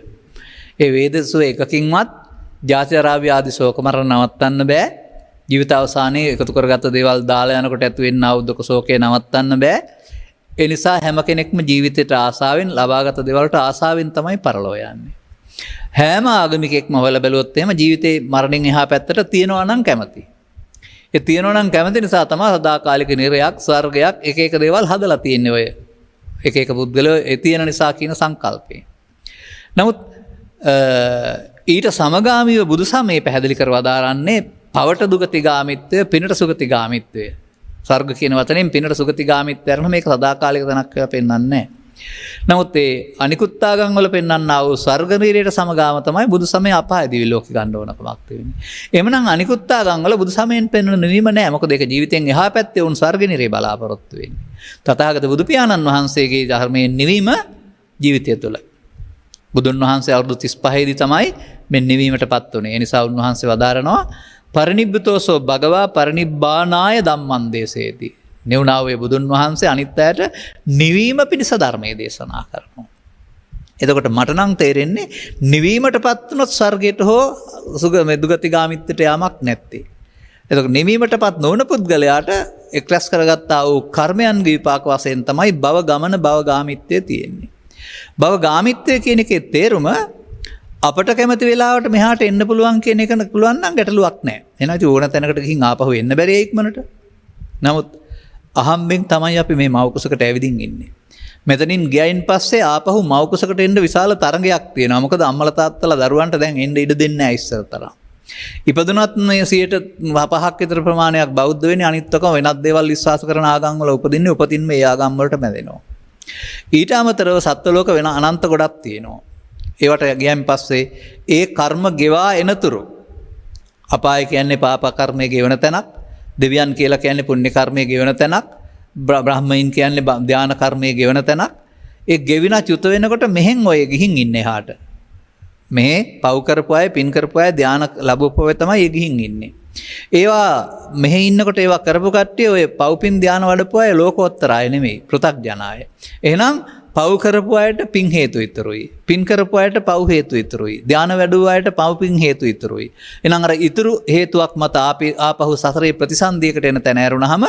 ඒ වේදිත සුවය එකකින්වත් ජාති ජරා ආදී ශෝක මරණ නවත්තන්න බෑ. ජීවිත අවසානයේ එකතු කරගත්ත දේවල් දාලා යනකොට ඇති වෙනා උද්දක ශෝකේ නවත්තන්න බෑ. ඒ නිසා හැම කෙනෙක්ම ජීවිතයට ආසාවෙන් ලබාගත දේවල්ට ආසාවෙන් තමයි පරලෝ යන්නේ. හැම ආගමිකෙක්ම හොයලා බැලුවොත් එහෙම ජීවිතේ මරණයෙන් එහා පැත්තට තියනවා නම් කැමති. ඒ තියනවා නම් කැමති නිසා තමයි සදාකාලික නිරයක් ස්වර්ගයක් එක එක දේවල් හදලා තියෙන්නේ ඔය. එක එක පුද්ගලයෝ ඒ තියෙන නිසා කියන සංකල්පේ. නමුත් ඊට සමගාමීව බුදුසමය පැහැදිලි කර වදාරන්නේ පවට දුගතිගාමිත්වය පිනට සුගතිගාමිත්වය. ස්වර්ග කියන වචනයෙන් පිනට සුගතිගාමිත්වය කරන මේක සදාකාලික තැනක් කියලා පෙන්වන්නේ නැහැ. නමුත් ඒ අනිකුත් ආගම් වල පෙන්වන්නා වූ ස්වර්ග නිරයට සමගාම තමයි බුදුසමය අපාය දිවි ලෝකෙ ගන්න ඕනකමක් තියෙන්නේ. එහෙමනම් අනිකුත් ආගම් වල බුදුසමයෙන් පෙන්වන නෙවීම නැහැ. මොකද ඒක ජීවිතෙන් එහා පැත්තේ වුන් ස්වර්ග නිරේ බලාපොරොත්තු වෙන්නේ. තථාගත බුදු පියාණන් වහන්සේගේ ධර්මයෙන් නෙවීම ජීවිතය තුළ. බුදුන් වහන්සේ අවුරුදු 35 දී තමයි මෙන්න නිවීමටපත් උනේ. ඒ නිසා උන්වහන්සේ වදාරනවා පරිනිබ්බතෝසෝ භගවා පරිනිබ්බානාය ධම්මං දේශේති. නිවුණා වූ බුදුන් වහන්සේ අනිත් අයට නිවීම පිණිස ධර්මයේ දේශනා කරනවා. එතකොට මට නම් තේරෙන්නේ නිවීමටපත් වුණොත් ස්වර්ගයට හෝ දුගතිගාමිත්වයට යාමක් නැත්තේ. එතකොට නිවීමටපත් නොවන පුද්ගලයාට එක්රැස් කරගත්තා වූ කර්මයන්ගේ විපාක වශයෙන් තමයි භව ගමන භව ගාමිත්වය තියෙන්නේ. භව ගාමිත්වය කියන එකේ තේරුම අපට කැමති වෙලාවට මෙහාට එන්න පුළුවන් කියන එක පුළුවන් නම් ගැටලුවක් නැහැ. එහෙනම් ඉතින් ඕන තැනකට ගිහින් ආපහු එන්න බැරි ඉක්මනට. නමුත් අහම්බෙන් තමයි අපි මේ මවකුසකට ඇවිදින් ඉන්නේ. මෙතනින් ගියයින් පස්සේ ආපහු මවකුසකට එන්න විශාල තරඟයක් තියෙනවා. මොකද අම්මලා තාත්තලා දරුවන්ට දැන් එන්න ඉඩ දෙන්නේ නැහැ ඉස්සර තරම්. ඉපදුනත් මේ 5% විතර ප්‍රමාණයක් බෞද්ධ වෙන්නේ අනිත් ඔක්කොම වෙනත් දේවල් විශ්වාස කරන ආගම් වල උපදින්නේ උපතින් මේ ආගම් වලට මැදෙනවා. ඊට අමතරව සත්ත්ව ලෝක වෙන අනන්ත ගොඩක් තියෙනවා. ඒවට ගියන් පස්සේ ඒ කර්ම ගෙවා එනතුරු අපාය කියන්නේ පාප කර්මයේ ගෙවන තැනක්, දෙවියන් කියලා කියන්නේ පුණ්‍ය කර්මයේ ගෙවන තැනක්, බ්‍රහ්මයින් කියන්නේ ධාන කර්මයේ ගෙවන තැනක්. ඒ ගෙවින චුත වෙනකොට මෙහෙන් ඔය ගිහින් ඉන්නේ එහාට. මේ පව් කරපු අය පින් කරපු අය ධාන ලැබුපු අය තමයි ඒ ගිහින් ඉන්නේ. ඒවා මෙහෙ ඉන්නකොට ඒවා කරපු කට්ටිය ඔය පව් පින් ධාන වඩපු අය ලෝකෝත්තර අය නෙමෙයි, පෘථග්ජන අය. එහෙනම් පව් කරපු අයට පින් හේතු ඉතුරුයි. පින් කරපු අයට පව් හේතු ඉතුරුයි. ධාන වැඩුව අයට පව් පින් හේතු ඉතුරුයි. එහෙනම් අර ඉතුරු හේතුවක් මත ආපහු සසරේ ප්‍රතිසන්දියකට එන තැන ඇරුණාම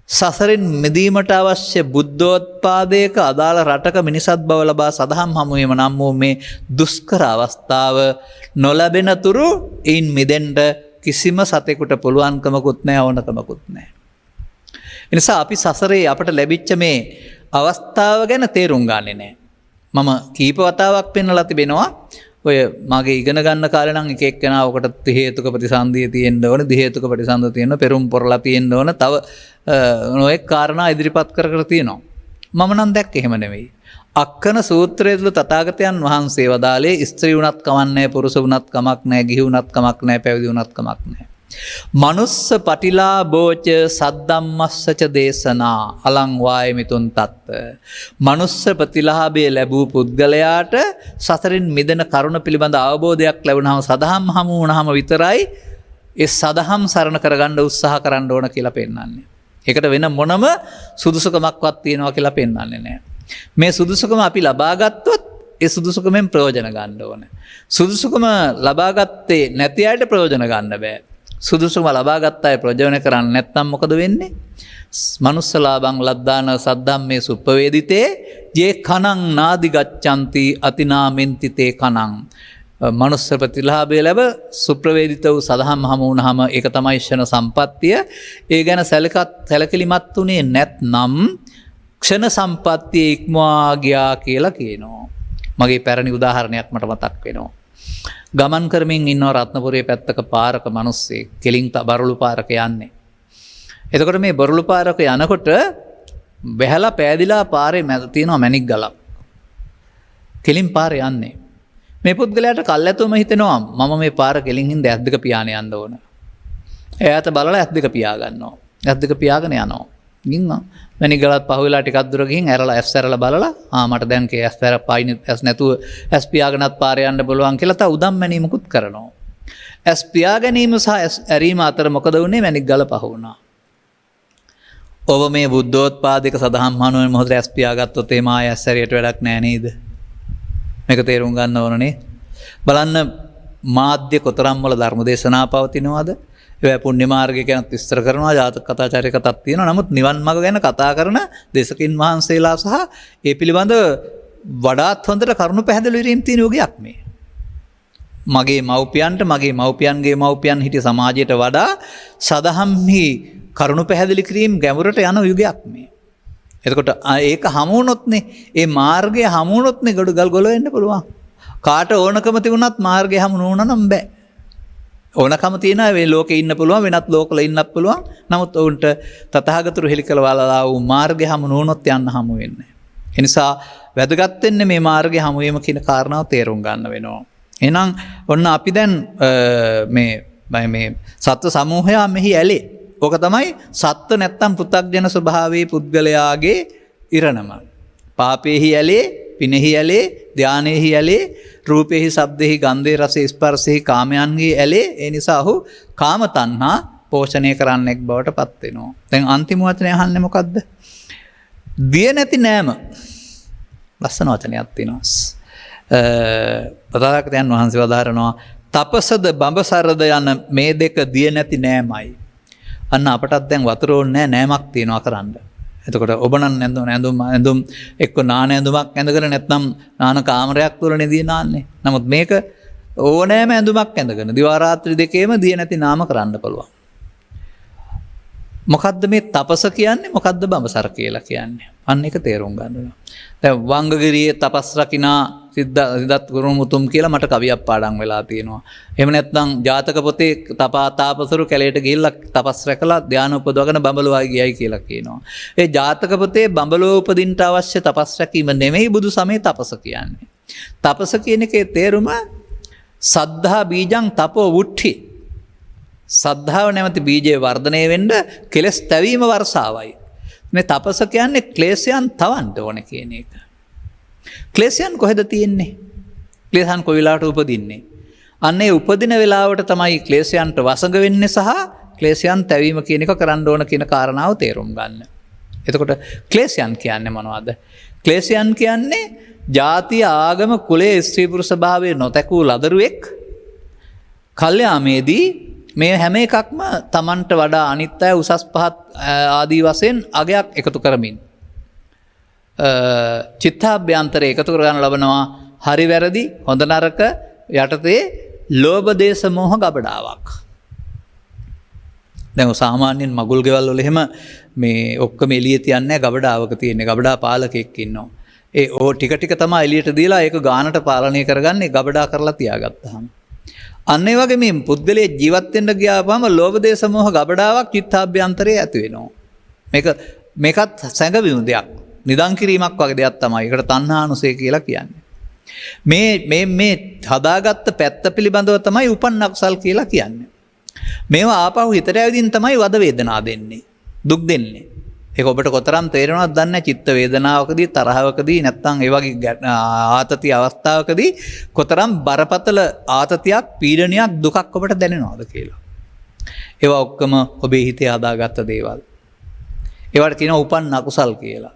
සසරෙන් මිදීමට අවශ්‍ය බුද්ධෝත්පාදයක අදාළ රටක මිනිසත් බව ලබා සදහම් හමුවීම නම් වූ මේ දුෂ්කර අවස්ථාව නොලැබෙන තුරු එයින් මිදෙන්න කිසිම සතෙකුට පුළුවන්කමකුත් නැහැ, ඕනකමකුත් නැහැ. ඒ නිසා අපි සසරේ අපට ලැබිච්ච මේ අවස්ථාව ගැන තේරුම් ගන්නේ නැහැ. මම කීප වතාවක් පෙන්වලා තිබෙනවා. ඔය මගේ ඉගෙන ගන්න කාලේ නම් එක එක්කෙනා ඔකට ත්‍රි හේතුක ප්‍රතිසන්දිය තියෙන්න ඕන, දි හේතුක ප්‍රතිසන්දිය තියෙන්න, පෙරුම් පොරලා තියෙන්න ඕන, තව නොඑක් කාරණා ඉදිරිපත් කර තියෙනවා. මම නම් දැක්කේ එහෙම නෙවෙයි. අක්කන සූත්‍රයේ තුල තථාගතයන් වහන්සේ වදාළේ ස්ත්‍රී වුණත් කමක් නැහැ, පුරුෂ වුණත් කමක් නැහැ, ගිහි වුණත් කමක් නැහැ, පැවිදි වුණත් කමක් නැහැ. මනුස්ස පටිලාභෝච සද්දම්මස්සච දේශනා අලං වායමිතුන් තත්ත. මනුස්ස ප්‍රතිලාභය ලැබූ පුද්ගලයාට සසරින් මිදෙන කරුණ පිළිබඳ අවබෝධයක් ලැබුණාම සදහම් හමු වුණාම විතරයි ඒ සදහම් සරණ කරගන්න උත්සාහ කරන්න ඕන කියලා පෙන්වන්නේ. ඒකට වෙන මොනම සුදුසුකමක්වත් තියනවා කියලා පෙන්වන්නේ නැහැ. මේ සුදුසුකම අපි ලබා ගත්තොත් ඒ සුදුසුකමෙන් ප්‍රයෝජන ගන්න ඕන. සුදුසුකම ලබා ගත්තේ නැති අයට ප්‍රයෝජන ගන්න බෑ. සුදුසුම ලබා ගත්ත අය ප්‍රයෝජන කරන්නේ නැත්නම් මොකද වෙන්නේ? මනුස්ස ලාභං ලද්දාන සද්ධම්මේ සුප්පවේදිතේ ජේ කනං නාදි ගච්ඡanti අතිනාමෙන්ති තේ කනං. මනුස්ස ප්‍රතිලාභය ලැබ සුප්‍රවේදිත වූ සදහම් හමු වුණාම ඒක තමයි ක්ෂණ සම්පත්තිය. ඒ ගැන සැලකිලිමත් උනේ නැත්නම් ක්ෂණ සම්පත්තිය ඉක්මවා ගියා කියලා කියනවා. මගේ පැරණි උදාහරණයක් මට මතක් වෙනවා. ගමන් කරමින් ඉන්නවා රත්නපුරයේ පැත්තක පාරක මිනිස්සෙක් කෙලින් බරළු පාරක යන්නේ. එතකොට මේ බරළු පාරක යනකොට බැහැලා පෑදිලා පාරේ මැද තියෙනවා මැණික් ගලක්. කෙලින් පාරේ යන්නේ. මේ පුද්ගලයාට කල්ැතුම හිතෙනවා මම මේ පාර කෙලින් හින්දා ඇස් දෙක පියාගෙන යන්න ඕන. එයාට බලලා ඇස් දෙක පියා ගන්නවා. ඇස් දෙක පියාගෙන යනවා. ගින්න මැණික් ගලත් පහුවෙලා ටිකක් දුර ගිහින් ඇරලා ඇස් ඇරලා බලලා මට දැන් කේ ඇස් ඇර පායින් ඇස් නැතුව ඇස් පියාගෙනත් පාරේ යන්න බලවන් කියලා තා උදම් මැනීමකුත් කරනවා. ඇස් පියා ගැනීම සහ ඇස් ඇරීම අතර මොකද වුනේ? මැණික් ගල පහ වුණා. ඔබ මේ බුද්ධෝත්පාදික සදහම් මනුවෙන් මොහොතේ ඇස් පියාගත්තොත් ඒ මාය ඇස් ඇරියට වැඩක් නෑ නේද? මේක තේරුම් ගන්න ඕනනේ. බලන්න මාධ්‍ය කොතරම් වල ධර්ම දේශනා පවතිනවද? ඒවා පුණ්‍ය මාර්ගය ගැන විස්තර කරනවා, ජාතක කතා චාරික කතාවක් තියෙනවා. නමුත් නිවන් මාර්ග ගැන කතා කරන දේශකින් වහන්සේලා සහ ඒ පිළිබඳ වඩාත් හොඳට කරුණු පැහැදිලි කිරීම තියෙන යෝගයක් මේ. මගේ මව්පියන්ට මගේ මව්පියන්ගේ මව්පියන් හිටිය සමාජයට වඩා සදහම්හි කරුණු පැහැදිලි කිරීම ගැඹුරට යන යුගයක් මේ. එතකොට ඒක හමුවුනොත්නේ ඒ මාර්ගය හමුවුනොත්නේ ගොඩ ගල් වෙන්න පුළුවන්. කාට ඕනකම තිබුණත් මාර්ගය හමු නොවුණා නම් බෑ. ඕනකම තියෙනවා මේ ලෝකේ ඉන්න පුළුවන්, වෙනත් ලෝකවල ඉන්නත් පුළුවන්. නමුත් ඔවුන්ට තථාගතතුරු හෙළිකල වලලා වූ මාර්ගය හමු නොවුනොත් යන්න හමු වෙන්නේ. ඒ නිසා වැදගත් වෙන්නේ මේ මාර්ගය හමු වීම කියන කාරණාව තේරුම් ගන්න වෙනවා. එහෙනම් ඔන්න අපි දැන් මේ සත්ව සමූහයා මෙහි ඇලේ. ඕක තමයි සත්ව නැත්තම් පෘථග්ජන ස්වභාවයේ පුද්ගලයාගේ ඉරණම. පාපේහි ඇලේ, පිනෙහි ඇලේ, ධානයේහි ඇලේ, රූපේහි, ශබ්දේහි, ගන්ධේ, රසේ, ස්පර්ශේහි, කාමයන්ගේ ඇලේ. ඒ නිසා ඔහු කාම තණ්හා පෝෂණය කරන්නෙක් බවට පත් වෙනවා. දැන් අන්තිම වචනේ අහන්නේ මොකද්ද? දිය නැති නෑම. ලස්සන වචනයක් තියෙනවා. පතාකයන් වහන්සේ වදාරනවා තපසද බඹසරද යන මේ දෙක දිය නැති නෑමයි. අන්න අපටත් දැන් වතුර ඕනේ නෑමක් තියනවා කරන්න. එතකොට ඔබ නම් ඇඳුම් එක්ක නාන ඇඳුමක් ඇඳගෙන නැත්නම් නාන කාමරයක් තුලනේ දී නාන්නේ. නමුත් මේක ඕනෑම ඇඳුමක් ඇඳගෙන දිවා රාත්‍රී දෙකේම දිය නැති නාම කරන්න පුළුවන්. මොකද්ද මේ තපස කියන්නේ? මොකද්ද බඹසර කියලා කියන්නේ? අන්න ඒක තේරුම් ගන්න ඕන. දැන් වංගගිරියේ තපස් රකිනා සිද්ධාර්ථ ගුරුමුතුම් කියලා මට කවියක් පාඩම් වෙලා තියෙනවා. එහෙම නැත්නම් ජාතක පොතේ තාපසරු කැලේට ගිහිල්ලා තපස් රැකලා ධානය උපදවගෙන බඹලුවා ගියයි කියලා කියනවා. ඒ ජාතක පොතේ බඹලුව උපදින්න අවශ්‍ය තපස් රැකීම නෙමෙයි බුදු සමයේ තපස කියන්නේ. තපස කියන එකේ තේරුම සද්ධා බීජං තපෝ වුට්ටි. සද්ධාව නැමැති බීජය වර්ධනය වෙන්න කෙලස් තැවීම වර්ෂාවයි. මේ තපස කියන්නේ ක්ලේශයන් තවන්න ඕන කියන එක. ක්ලේශයන් කොහෙද තියෙන්නේ? ක්ලේශයන් කොයි වෙලාවට උපදින්නේ? අන්න ඒ උපදින වෙලාවට තමයි ක්ලේශයන්ට වසඟ වෙන්නේ සහ ක්ලේශයන් තැවීම කියන එක කරන්න ඕන කියන කාරණාව තේරුම් ගන්න. එතකොට ක්ලේශයන් කියන්නේ මොනවද? ක්ලේශයන් කියන්නේ ජාතිය, ආගම, කුලය, ස්ත්‍රී පුරුෂ භාවයේ නොතකූ ලදරුවෙක් කල්යාමේදී මේ හැම එකක්ම Tamanට වඩා අනිත් අය උසස් පහත් ආදී වශයෙන් අගයක් එකතු කරමින් චිත්තාභ්‍යන්තරය එකතු කරගන්න ලබනවා. හරි වැරදි, හොඳ නරක යටතේ ලෝභ දේශ මොහ ගබඩාවක්. දැන් සාමාන්‍යයෙන් මගුල් ගෙවල් වල එහෙම මේ ඔක්කොම එළිය තියන්නේ ගබඩාවක තියෙන්නේ. ගබඩා පාලකෙක් ඉන්නවා. ඒ ටික ටික තමයි එළියට දීලා ඒක ගානට පාලනය කරගන්නේ ගබඩා කරලා තියාගත්තාම. අන්න ඒ වගේ මේ පුද්ගලයේ ජීවත් වෙන්න ගියාපම ලෝභ දේශ මොහ ගබඩාවක් චිත්තාභ්‍යන්තරයේ ඇති වෙනවා. මේකත් සැඟවීම දෙයක්. නිදන් කිරීමක් වගේ දෙයක් තමයි. ඒකට තණ්හානුසය කියලා කියන්නේ. මේ හදාගත්ත පැත්ත පිළිබඳව තමයි උපන් අකුසල් කියලා කියන්නේ. මේවා ආපහු හිතට ඇවිදින් තමයි වද වේදනා දෙන්නේ. දුක් දෙන්නේ. ඒක ඔබට කොතරම් තේරෙනවද දන්නේ නැහැ. චිත්ත වේදනාවකදී, තරහවකදී, නැත්නම් ඒ වගේ ආතති අවස්ථාවකදී කොතරම් බරපතල ආතතියක්, පීඩනයක්, දුකක් ඔබට දැනෙනවද කියලා. ඒවා ඔක්කොම ඔබේ හිතේ හදාගත්ත දේවල්. ඒවට කියනවා උපන් අකුසල් කියලා.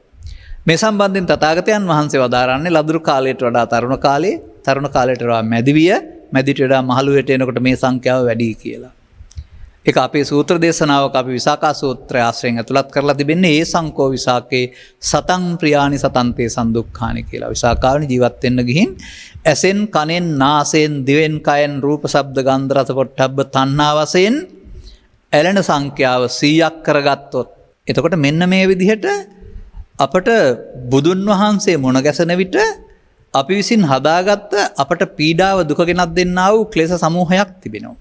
මේ සම්බන්ධයෙන් තථාගතයන් වහන්සේ වදාරන්නේ ලදරු කාලයට වඩා තරුණ කාලයේ, තරුණ කාලයට වඩා මැදිවිය, මැදිට වඩා මහලු වෙට එනකොට මේ සංඛ්‍යාව වැඩි කියලා. ඒක අපේ සූත්‍ර දේශනාවක අපි විසාකා සූත්‍රය ආශ්‍රයෙන් ඇතුළත් කරලා තිබෙන්නේ ඒ සංකෝ විසාකේ සතං ප්‍රියානි සතන්තේ සන්දුක්ඛානි කියලා. විසාකාවනි ජීවත් වෙන්න ගිහින් ඇසෙන් කනෙන් නාසයෙන් දිවෙන් කයෙන් රූප ශබ්ද ගන්ධ රස පොට්ටබ්බ තණ්හා වශයෙන් ඇලෙන සංඛ්‍යාව 100ක් කරගත්තොත් එතකොට මෙන්න මේ විදිහට අපට බුදුන් වහන්සේ මුණ ගැසෙන විට අපි විසින් හදාගත්ත අපට පීඩාව දුක ගෙනත් දෙන්නා වූ ක්ලේශ සමූහයක් තිබෙනවා.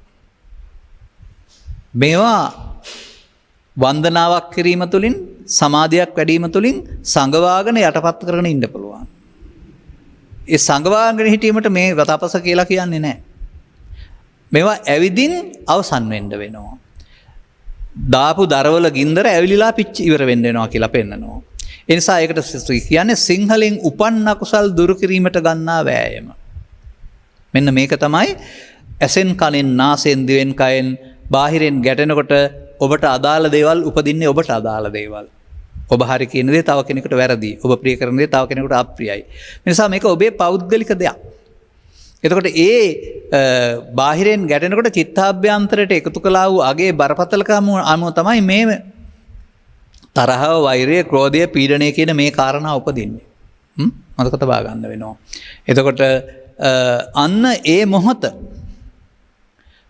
මේවා වන්දනාවක් කිරීම තුළින් සමාධියක් වැඩීම තුළින් සංගවාගෙන යටපත් කරගෙන ඉන්න පුළුවන්. ඒ සංගවාගෙන හිටීමට මේ තපස කියලා කියන්නේ නැහැ. මේවා ඇවිදින් අවසන් වෙන්න වෙනවා. දාපු දරවල ගින්දර ඇවිලිලා පිච්චි ඉවර වෙන්න වෙනවා කියලා පෙන්නනවා. ඒ නිසා ඒකට කියන්නේ සිංහලෙන් උපන්න කුසල් දුරු කිරීමට ගන්නා වෑයම. මෙන්න මේක තමයි ඇසෙන් කනෙන් නාසයෙන් දිවෙන් කයෙන් බාහිරෙන් ගැටෙනකොට ඔබට අදාළ දේවල් උපදින්නේ ඔබට අදාළ දේවල්. ඔබ හරි කියන දේ තව කෙනෙකුට වැරදි. ඔබ ප්‍රිය කරන දේ තව කෙනෙකුට අප්‍රියයි. ඒ නිසා මේක ඔබේ පෞද්ගලික දෙයක්. එතකොට ඒ බාහිරෙන් ගැටෙනකොට චිත්තාභ්‍යන්තරයට එකතු කළා වූ අගේ බරපතලකම අනුව තමයි මේ තරහව වෛරය ක්‍රෝධය පීඩනය කියන මේ කාරණා උපදින්නේ. මතක තබා ගන්න වෙනවා. එතකොට අන්න ඒ මොහොත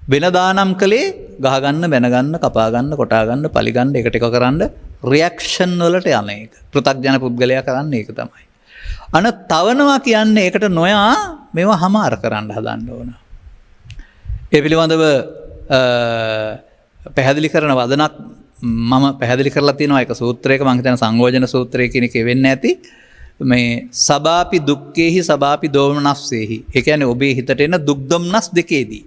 වෙනදානම් කළේ ගහගන්න බැනගන්න කපාගන්න කොටාගන්න පලිගන්න එකට එක කරන්න රියක්ෂන් වලට යන එක. පෘථග්ජන පුද්ගලයා කරන්නේ ඒක තමයි. අන තවනවා කියන්නේ ඒකට නොයා මේවා හමාර කරන්න හදන්න ඕන. ඒ පිළිබඳව පැහැදිලි කරන වදනක් මම පැහැදිලි කරලා තියෙනවා එක සූත්‍රයක මම හිතන සංයෝජන සූත්‍රය කියන එකේ වෙන්නේ නැති මේ සබාපි දුක්ඛේහි සබාපි දෝමනස්සේහි. ඒ කියන්නේ ඔබේ හිතට එන දුක් දුම්නස් දෙකේදී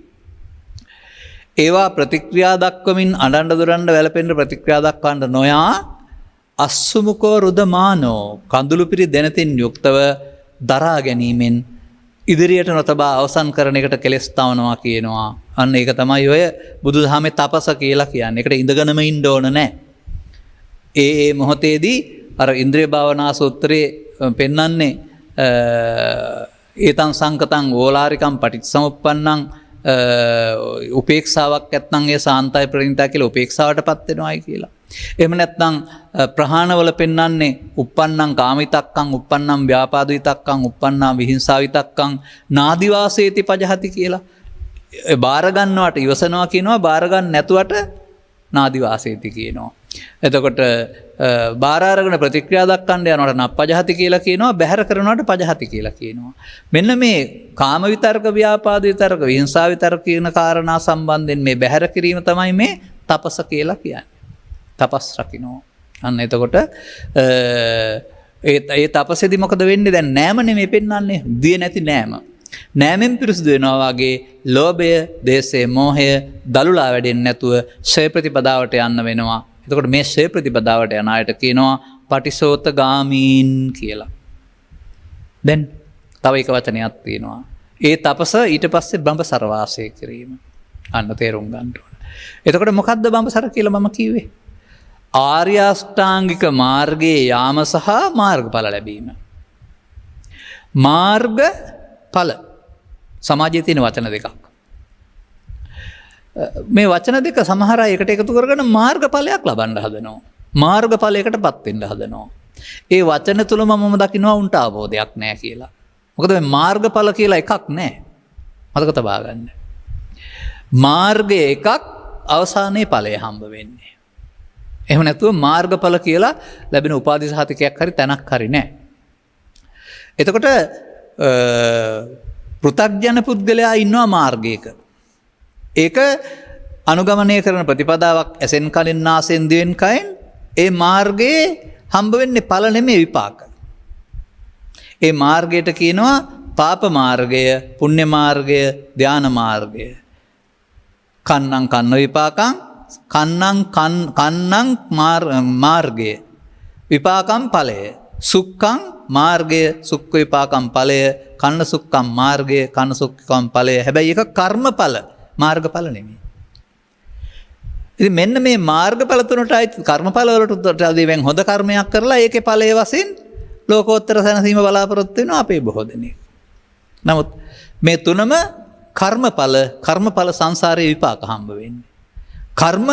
ඒවා ප්‍රතික්‍රියා දක්වමින් අඬන්න දොරන්න වැළපෙන්න ප්‍රතික්‍රියා දක්වන්න නොයා අස්සුමුකෝ රුදමානෝ කඳුළු පිරි දැනතින් යුක්තව දරා ගැනීමෙන් ඉදිරියට නොතබා අවසන් කරන එකට කෙලස් තවනවා කියනවා. අන්න ඒක තමයි ඔය බුදුදහමේ තපස කියලා කියන්නේ. ඒකට ඉඳගෙනම ඉන්න ඕන නැහැ. ඒ මොහොතේදී අර ඉන්ද්‍රිය භාවනා සූත්‍රයේ පෙන්වන්නේ ඒතං සංකතං ඕලාරිකං පටිච්චසමුප්පන්නං උපේක්ෂාවක් ඇත්නම් ඒ සාන්තයි ප්‍රණීතයි කියලා උපේක්ෂාවටපත් වෙනවායි කියලා. එහෙම නැත්නම් ප්‍රහාණවල පෙන්වන්නේ uppannam කාමිතක්කං uppannam ව්‍යාපාදිතක්කං uppannam විහිංසාවිතක්කං නාදිවාසේති පජහති කියලා. බාර ගන්නවට ඉවසනවා කියනවා බාර ගන්න නැතුවට නාදිවාසේති කියනවා. එතකොට බාර අරගෙන ප්‍රතික්‍රියා දක්වන්න යනකොට නප්පජහති කියලා කියනවා බැහැර කරනවට පජහති කියලා කියනවා. මෙන්න මේ කාම විතර්ක ව්‍යාපාද විතර්ක විහිංසා විතර්ක කියන කාරණා සම්බන්ධයෙන් මේ බැහැර කිරීම තමයි මේ තපස කියලා කියන්නේ. තපස් රකින්න. අන්න එතකොට ඒ තපසේදී මොකද වෙන්නේ? දැන් නෑම නෙමෙයි පෙන්වන්නේ. දිය නැති නෑම. නෑමෙන් පිරිසුදු වෙනවා වගේ ලෝභය, දේශය, මෝහය දලුලා වැඩෙන්නේ නැතුව ශේ ප්‍රතිපදාවට යන්න වෙනවා. එතකොට මේ ශේ ප්‍රතිපදාවට යන අයට කියනවා පටිසෝතගාමීන් කියලා. දැන් තව එක වචනයක් තියෙනවා. ඒ තපස ඊට පස්සේ බඹසර වාසය කිරීම. අන්න තේරුම් ගන්න ඕන. එතකොට මොකද්ද බඹසර කියලා මම කිව්වේ? ආර්ය අෂ්ටාංගික මාර්ගයේ යාම සහ මාර්ගඵල ලැබීම. මාර්ගඵල සමාජයේ තියෙන වචන දෙකක්. මේ වචන දෙක සමහර අය එකට එකතු කරගෙන මාර්ගඵලයක් ලබන්න හදනවා. මාර්ගඵලයකටපත් වෙන්න හදනවා. ඒ වචන තුලම මම දකින්නවා උන්ට අවබෝධයක් නැහැ කියලා. මොකද මේ මාර්ගඵල කියලා එකක් නැහැ. මතක තබා ගන්න. මාර්ගය එකක් අවසානයේ ඵලය හම්බ වෙන්නේ. එහෙම නැතුව මාර්ගඵල කියලා ලැබෙන උපාධි සහතිකයක් හරි තැනක් හරි නැහැ. එතකොට පෘථග්ජන පුද්ගලයා ඉන්නවා මාර්ගයක. ඒක අනුගමනය කරන ප්‍රතිපදාවක් ඇසෙන් කලින් නාසයෙන් දිවෙන් කයෙන් ඒ මාර්ගයේ හම්බ වෙන්නේ ඵල නෙමෙයි විපාක. ඒ මාර්ගයට කියනවා පාප මාර්ගය, පුණ්‍ය මාර්ගය, ධාන මාර්ගය. කන්නං කන්න විපාකං කන්නං මාර්ගය විපාකම් ඵලය සුක්ඛං මාර්ගය සුක්ඛ විපාකම් ඵලය කන්න සුක්ඛම් මාර්ගය කන්න සුක්ඛම් ඵලය. හැබැයි ඒක කර්මඵල මාර්ගඵල නෙමෙයි. ඉතින් මෙන්න මේ මාර්ගඵල තුනටයි කර්මඵල වලට අදින් හොඳ කර්මයක් කරලා ඒකේ ඵලයේ වශයෙන් ලෝකෝත්තර සැනසීම බලාපොරොත්තු වෙනවා අපේ බොහෝ දෙනෙක්. නමුත් මේ තුනම කර්මඵල සංසාරයේ විපාක හම්බ වෙන්නේ. කර්ම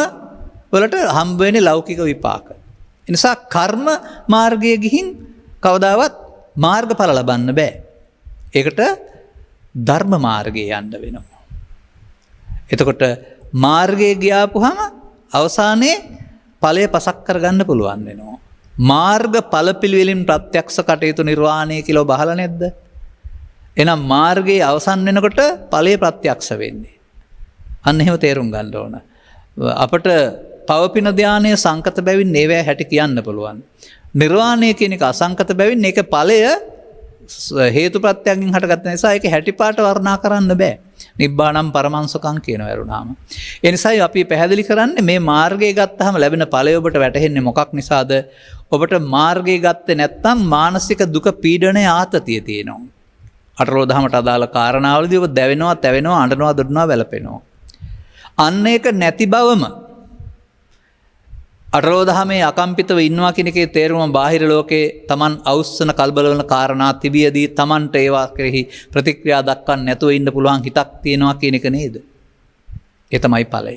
වලට හම්බ වෙන්නේ ලෞකික විපාක. ඒ නිසා කර්ම මාර්ගයේ ගිහින් කවදාවත් මාර්ගඵල ලබන්න බෑ. ඒකට ධර්ම මාර්ගයේ යන්න වෙනවා. එතකොට මාර්ගයේ ගියාපුහම අවසානයේ ඵලය පසක් කරගන්න පුළුවන් වෙනවා. මාර්ග ඵල පිළිවෙලින් ප්‍රත්‍යක්ෂ කටයුතු නිර්වාණය කියලා ඔබ අහලා නැද්ද? එහෙනම් මාර්ගයේ අවසන් වෙනකොට ඵලය ප්‍රත්‍යක්ෂ වෙන්නේ. අන්න එහෙම තේරුම් ගන්න ඕන. අපට පවපින ධානය සංකත බැවින් ඒවැ හැටි කියන්න පුළුවන්. නිර්වාණය කියන එක අසංකත බැවින් ඒක ඵලය හේතු ප්‍රත්‍යයෙන් හටගත්ත නිසා ඒක හැටිපාට වර්ණනා කරන්න බෑ. නිබ්බානම් පරමංසකම් කියන වරුණාම. ඒ නිසායි අපි පැහැදිලි කරන්නේ මේ මාර්ගය ගත්තාම ලැබෙන ඵලය ඔබට වැටහෙන්නේ මොකක් නිසාද? ඔබට මාර්ගය ගත්තේ නැත්නම් මානසික දුක පීඩනය ආතතිය තියෙනවා. අටලෝ දහමට අදාළ කාරණාවලදී ඔබ දැවෙනවා, තැවෙනවා, අඬනවා, දොඩනවා, වැළපෙනවා. අන්න ඒක නැති බවම අටලෝ දහමේ අකම්පිතව ඉන්නවා කියන එකේ තේරුම බාහිර ලෝකේ Taman අවුස්සන කලබල වෙන කාරණා තිබියදී Tamanට ඒවා කෙරෙහි ප්‍රතික්‍රියා දක්වන්න නැතුව ඉන්න පුළුවන් හිතක් තියෙනවා කියන එක නේද? ඒ තමයි ඵලය.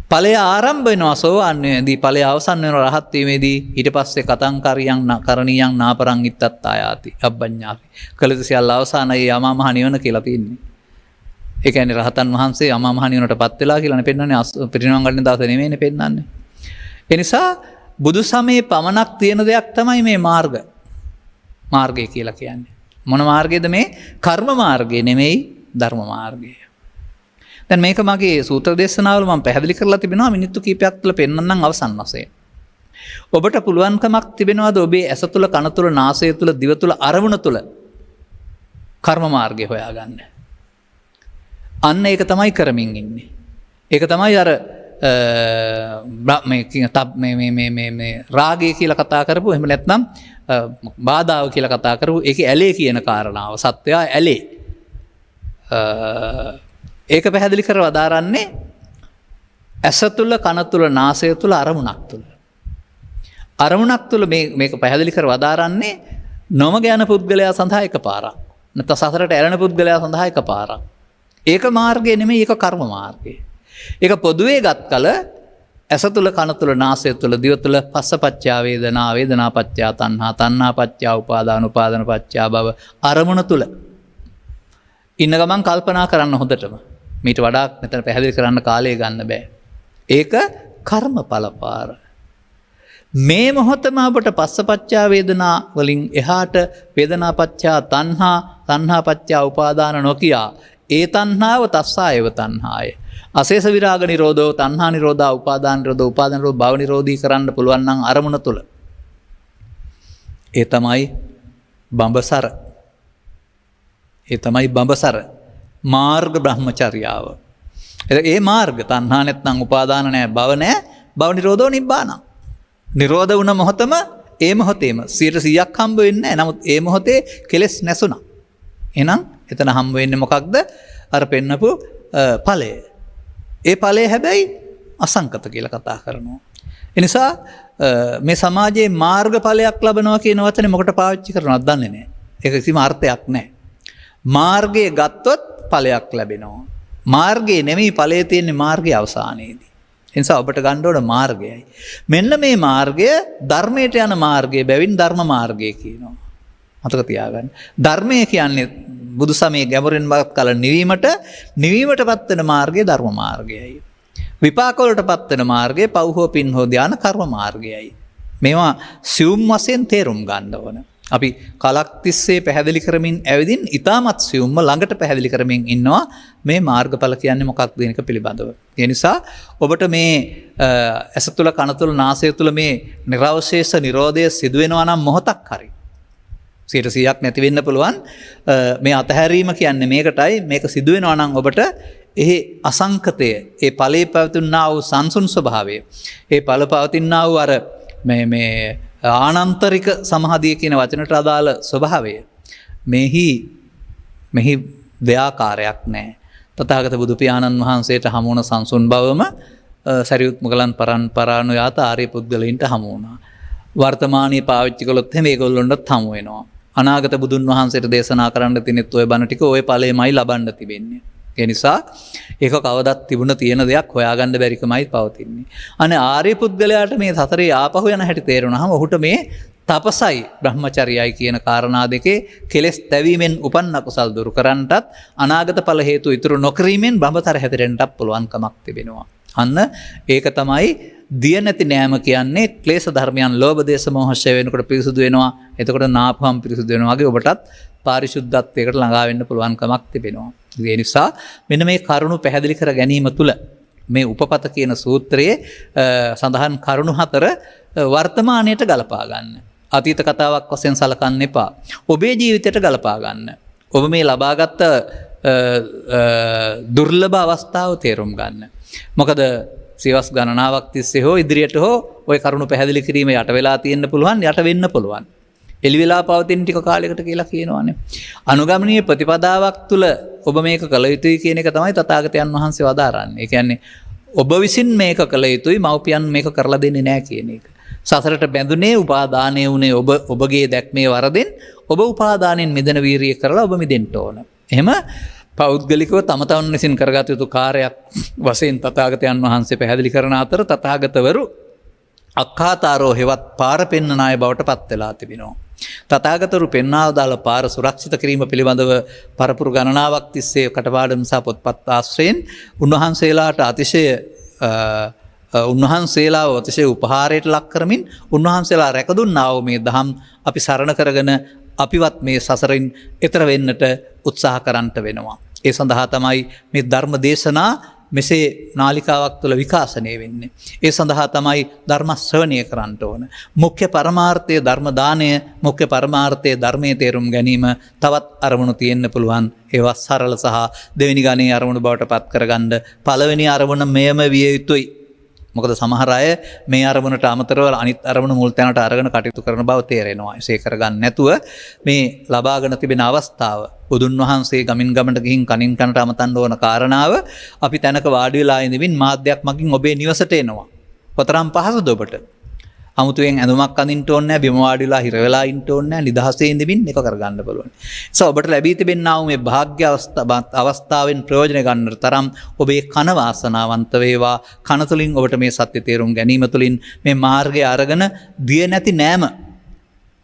ඵලය ආරම්භ වෙනවා සෝවාන්යේදී, ඵලය අවසන් වෙනවා රහත් වීමේදී. ඊට පස්සේ කතං කරියං කරණියං නාපරං ඉත්තත් ආයාති අබ්බඤ්ඤාපි. කලිත සියල්ල අවසානයේ යමා මහ නිවන කියලා තියෙන්නේ. ඒ කියන්නේ රහතන් වහන්සේ යමා මහ නිවනටපත් වෙලා කියලානේ පෙන්වන්නේ. පිරිනිවන් ගන්න දාස නෙමෙයිනේ පෙන්වන්නේ. එනිසා බුදු සමයේ පමණක් තියෙන දෙයක් තමයි මේ මාර්ගය කියලා කියන්නේ. මොන මාර්ගයද මේ? කර්ම මාර්ගය නෙමෙයි, ධර්ම මාර්ගය. දැන් මේක මගේ සූත්‍ර දේශනාවල මම පැහැදිලි කරලා තිබෙනවා. මිනිත්තු කිහිපයක් තුළ පෙන්වන්නම් අවසන් වශයෙන්. ඔබට පුළුවන්කමක් තිබෙනවද ඔබේ ඇස තුළ, කන තුළ, නාසය තුළ, දිව තුළ, අරමුණ තුළ කර්ම මාර්ගය හොයාගන්න? අන්න ඒක තමයි කරමින් ඉන්නේ. ඒක තමයි අර රාගය කියලා කතා කරපු, එහෙම නැත්නම් බාධාව කියලා කතා කරපු, ඒකේ ඇලේ කියන කාරණාව. සත්‍යය ඇලේ. ඒක පැහැදිලි කරව දාරන්නේ ඇස තුළ, කන තුළ, නාසය තුළ, අරමුණක් තුළ. අරමුණක් තුළ මේක පැහැදිලි කරව දාරන්නේ නොමග යන පුද්ගලයා සඳහා එකපාරක්. නැත්නම් සසරට ඇලෙන පුද්ගලයා සඳහා එකපාරක්. ඒක මාර්ගය නෙමෙයි, ඒක කර්ම මාර්ගය. ඒක පොදුවේ ගත් කල ඇස තුළ, කන තුළ, නාසය තුළ, දිව තුළ පස්සපච්චා වේදනා, වේදනාපච්චා තණ්හා, තණ්හාපච්චා උපාදාන, උපාදානපච්චා භව අරමුණ තුළ ඉන්න ගමන් කල්පනා කරන්න හොඳටම. මීට වඩා මෙතන පැහැදිලි කරන්න කාලය ගන්න බෑ. ඒක කර්මඵල පාර. මේ මොහොතම ඔබට පස්සපච්චා වේදනා වලින් එහාට වේදනාපච්චා තණ්හා, තණ්හාපච්චා උපාදාන නොකියා ඒ තණ්හාව තස්සායව තණ්හාය. අශේෂ විරාග නිරෝධෝ, තණ්හා නිරෝධා, උපාදාන නිරෝධෝ, උපාදාන නිරෝධ භව නිරෝධී කරන්න පුළුවන් නම් අරමුණ තුල. ඒ තමයි බඹසර. ඒ තමයි බඹසර මාර්ග බ්‍රහ්මචර්යාව. ඒ මාර්ග තණ්හා නැත්නම් උපාදාන නැහැ, භව නැහැ, භව නිරෝධෝ නිබ්බාන. නිරෝධ වුණ මොහොතම ඒ මොහොතේම 100%ක් හම්බ වෙන්නේ නැහැ. නමුත් ඒ මොහොතේ කෙලෙස් නැසුණා. එහෙනම් එතන හම්බ වෙන්නේ මොකක්ද? අර පෙන්නපු ඵලය. ඒ ඵලය හැබැයි අසංකත කියලා කතා කරනවා. ඒ නිසා මේ සමාජයේ මාර්ග ඵලයක් ලබනවා කියන වචනේ මොකට පාවිච්චි කරනවද දන්නේ නැහැ. ඒක කිසිම අර්ථයක් නැහැ. මාර්ගයේ ගත්තොත් ඵලයක් ලැබෙනවා. මාර්ගයේ නෙමෙයි ඵලය තියෙන්නේ මාර්ගයේ අවසානයේදී. ඒ නිසා ඔබට ගන්න ඕන මාර්ගයයි. මෙන්න මේ මාර්ගය ධර්මයට යන මාර්ගය බැවින් ධර්ම මාර්ගය කියනවා. මතක තියාගන්න. ධර්මය කියන්නේ බුදු සමයේ ගැඹුරින් බවත් කල නිවීමටපත් වෙන මාර්ගය ධර්ම මාර්ගයයි. විපාක වලටපත් වෙන මාර්ගය පව් හෝ පින් හෝ ධාන කර්ම මාර්ගයයි. මේවා සියුම් වශයෙන් තේරුම් ගන්න ඕන. අපි කලක් තිස්සේ පැහැදිලි කරමින් ඇවිදින් ඊටමත් සියුම්ම ළඟට පැහැදිලි කරමින් ඉන්නවා මේ මාර්ගඵල කියන්නේ මොකක්ද කියන එක පිළිබඳව. ඒ නිසා ඔබට මේ ඇස තුළ, කන තුළ, නාසය තුළ මේ නිර්වශේෂ නිරෝධය සිදු වෙනවා නම් මොහොතක් හරි 100%ක් නැති වෙන්න පුළුවන්. මේ අතහැරීම කියන්නේ මේකටයි. මේක සිදු වෙනවා නම් ඔබට එහි අසංකතය, ඒ ඵලයේ පවතිනා වූ සංසුන් ස්වභාවය, ඒ ඵල පවතිනා වූ අර මේ ආනන්තරික සමාධිය කියන වචනට අදාළ ස්වභාවය මෙහි දෙආකාරයක් නැහැ. තථාගත බුදු පියාණන් වහන්සේට හමු වුණ සංසුන් බවම සරියුත් මොගලන් පරානුයාත ආර්ය පුද්ගලයින්ට හමු වුණා. වර්තමානයේ පාවිච්චි කළොත් එහෙම ඒගොල්ලොන්ටත් හමු වෙනවා. අනාගත බුදුන් වහන්සේට දේශනා කරන්න තියෙනෙත් ওই බණ ටික ওই ඵලෙමයි ලබන්න තිබෙන්නේ. ඒ නිසා ඒක කවදත් තිබුණ තියෙන දෙයක් හොයාගන්න බැරිකමයි පවතින්නේ. අනේ ආර්ය පුද්ගලයාට මේ සතරේ ආපහු යන හැටි තේරුණාම ඔහුට මේ තපසයි බ්‍රහ්මචර්යයි කියන කාරණා දෙකේ කෙලෙස් තැවීමෙන් උපන්න අකුසල් දුරු කරන්නටත් අනාගත ඵල හේතු ඉතුරු නොකිරීමෙන් බඹතර හැදෙන්නටත් පුළුවන්කමක් තිබෙනවා. අන්න ඒක තමයි දිය නැති නෑම කියන්නේ ක්ලේශ ධර්මයන් ලෝභ දේශ මොහ ඡය වෙනකොට පිරිසුදු වෙනවා. එතකොට නාපහම් පිරිසුදු වෙනවා වගේ ඔබටත් පාරිශුද්ධත්වයකට ළඟා වෙන්න පුළුවන්කමක් තිබෙනවා. ඒ නිසා මෙන්න මේ කරුණු පැහැදිලි කර ගැනීම තුළ මේ උපපත කියන සූත්‍රයේ සඳහන් කරුණු 4 වර්තමානයට ගලපා ගන්න. අතීත කතාවක් වශයෙන් සලකන්න එපා. ඔබේ ජීවිතයට ගලපා ගන්න. ඔබ මේ ලබාගත් දුර්ලභ අවස්ථාව තේරුම් ගන්න. මොකද සියවස් ගණනාවක් තිස්සේ හෝ ඉදිරියට හෝ ওই කරුණු පැහැදිලි කිරීම යට වෙලා තියෙන්න පුළුවන්, යට වෙන්න පුළුවන්. එළි වෙලා පවතින ටික කාලයකට කියලා කියනවානේ. අනුගමනීය ප්‍රතිපදාවක් තුළ ඔබ මේක කළ යුතුයි කියන එක තමයි තථාගතයන් වහන්සේ වදාරන්නේ. ඒ කියන්නේ ඔබ විසින් මේක කළ යුතුයි, මව්පියන් මේක කරලා දෙන්නේ නැහැ කියන එක. සසරට බැඳුනේ උපාදානයේ උනේ ඔබගේ දැක්මේ වරදෙන් ඔබ උපාදානෙන් මිදෙන වීරිය කරලා ඔබ මිදෙන්න ඕන. එහෙම පෞද්ගලිකව තම තමන් විසින් කරගත යුතු කාර්යයක් වශයෙන් තථාගතයන් වහන්සේ පැහැදිලි කරන අතර තථාගතවරු අක්ඛාතාරෝ හෙවත් පාර පෙන්නන අය බවට පත් වෙලා තිබෙනවා. තථාගතවරු පෙන්වා දාලා පාර සුරක්ෂිත කිරීම පිළිබඳව පරපුරු ගණනාවක් තිස්සේ කටපාඩම් සහ පොත්පත් ආශ්‍රයෙන් උන්වහන්සේලාට උන්වහන්සේලාව අතිශය උපහාරයට ලක් කරමින් උන්වහන්සේලා රැකදුන්නා වූ මේ දහම් අපි සරණ කරගෙන අපිවත් මේ සසරින් එතර වෙන්නට උත්සාහ කරන්නට වෙනවා. ඒ සඳහා තමයි මේ ධර්ම දේශනා මෙසේ නාලිකාවක් තුළ විකාශනය වෙන්නේ. ඒ සඳහා තමයි ධර්ම ශ්‍රවණය කරන්න ඕන. මුඛ්‍ය පරමාර්ථය ධර්ම දානය, මුඛ්‍ය පරමාර්ථය ධර්මයේ තේරුම් ගැනීම, තවත් අරමුණු තියෙන්න පුළුවන්. ඒවා සරල සහ දෙවෙනි ගණේ අරමුණු බවට පත් කරගන්න පළවෙනි අරමුණ මෙයම විය යුතුයි. මොකද සමහර අය මේ අරමුණට අමතරව අනිත් අරමුණු මුල් තැනට අරගෙන කටයුතු කරන බව තේරෙනවා. එසේ කරගන්න නැතුව මේ ලබාගෙන තිබෙන අවස්ථාව බුදුන් වහන්සේ ගමින් ගමට ගිහින් කනින් කනට අමතන්න ඕන කාරණාව අපි තැනක වාඩි වෙලා ඉඳින්න මාධ්‍යයක් මගින් ඔබේ නිවසට එනවා. කොතරම් පහසුද ඔබට? අමුතුවෙන් ඇඳුමක් අඳින්න ඕනේ නැහැ, බිම වාඩි වෙලා හිර වෙලා ඉන්න ඕනේ නැහැ, නිදහසේ ඉඳින්න මේක කරගන්න පුළුවන්. ඔබට ලැබී තිබෙනා වූ මේ වාග්ය අවස්ථාවෙන් ප්‍රයෝජන ගන්න තරම් ඔබේ කන වාසනාවන්ත වේවා. කන තුලින් ඔබට මේ සත්‍ය තේරුම් ගැනීම තුලින් මේ මාර්ගය අරගෙන දිය නැති නෑම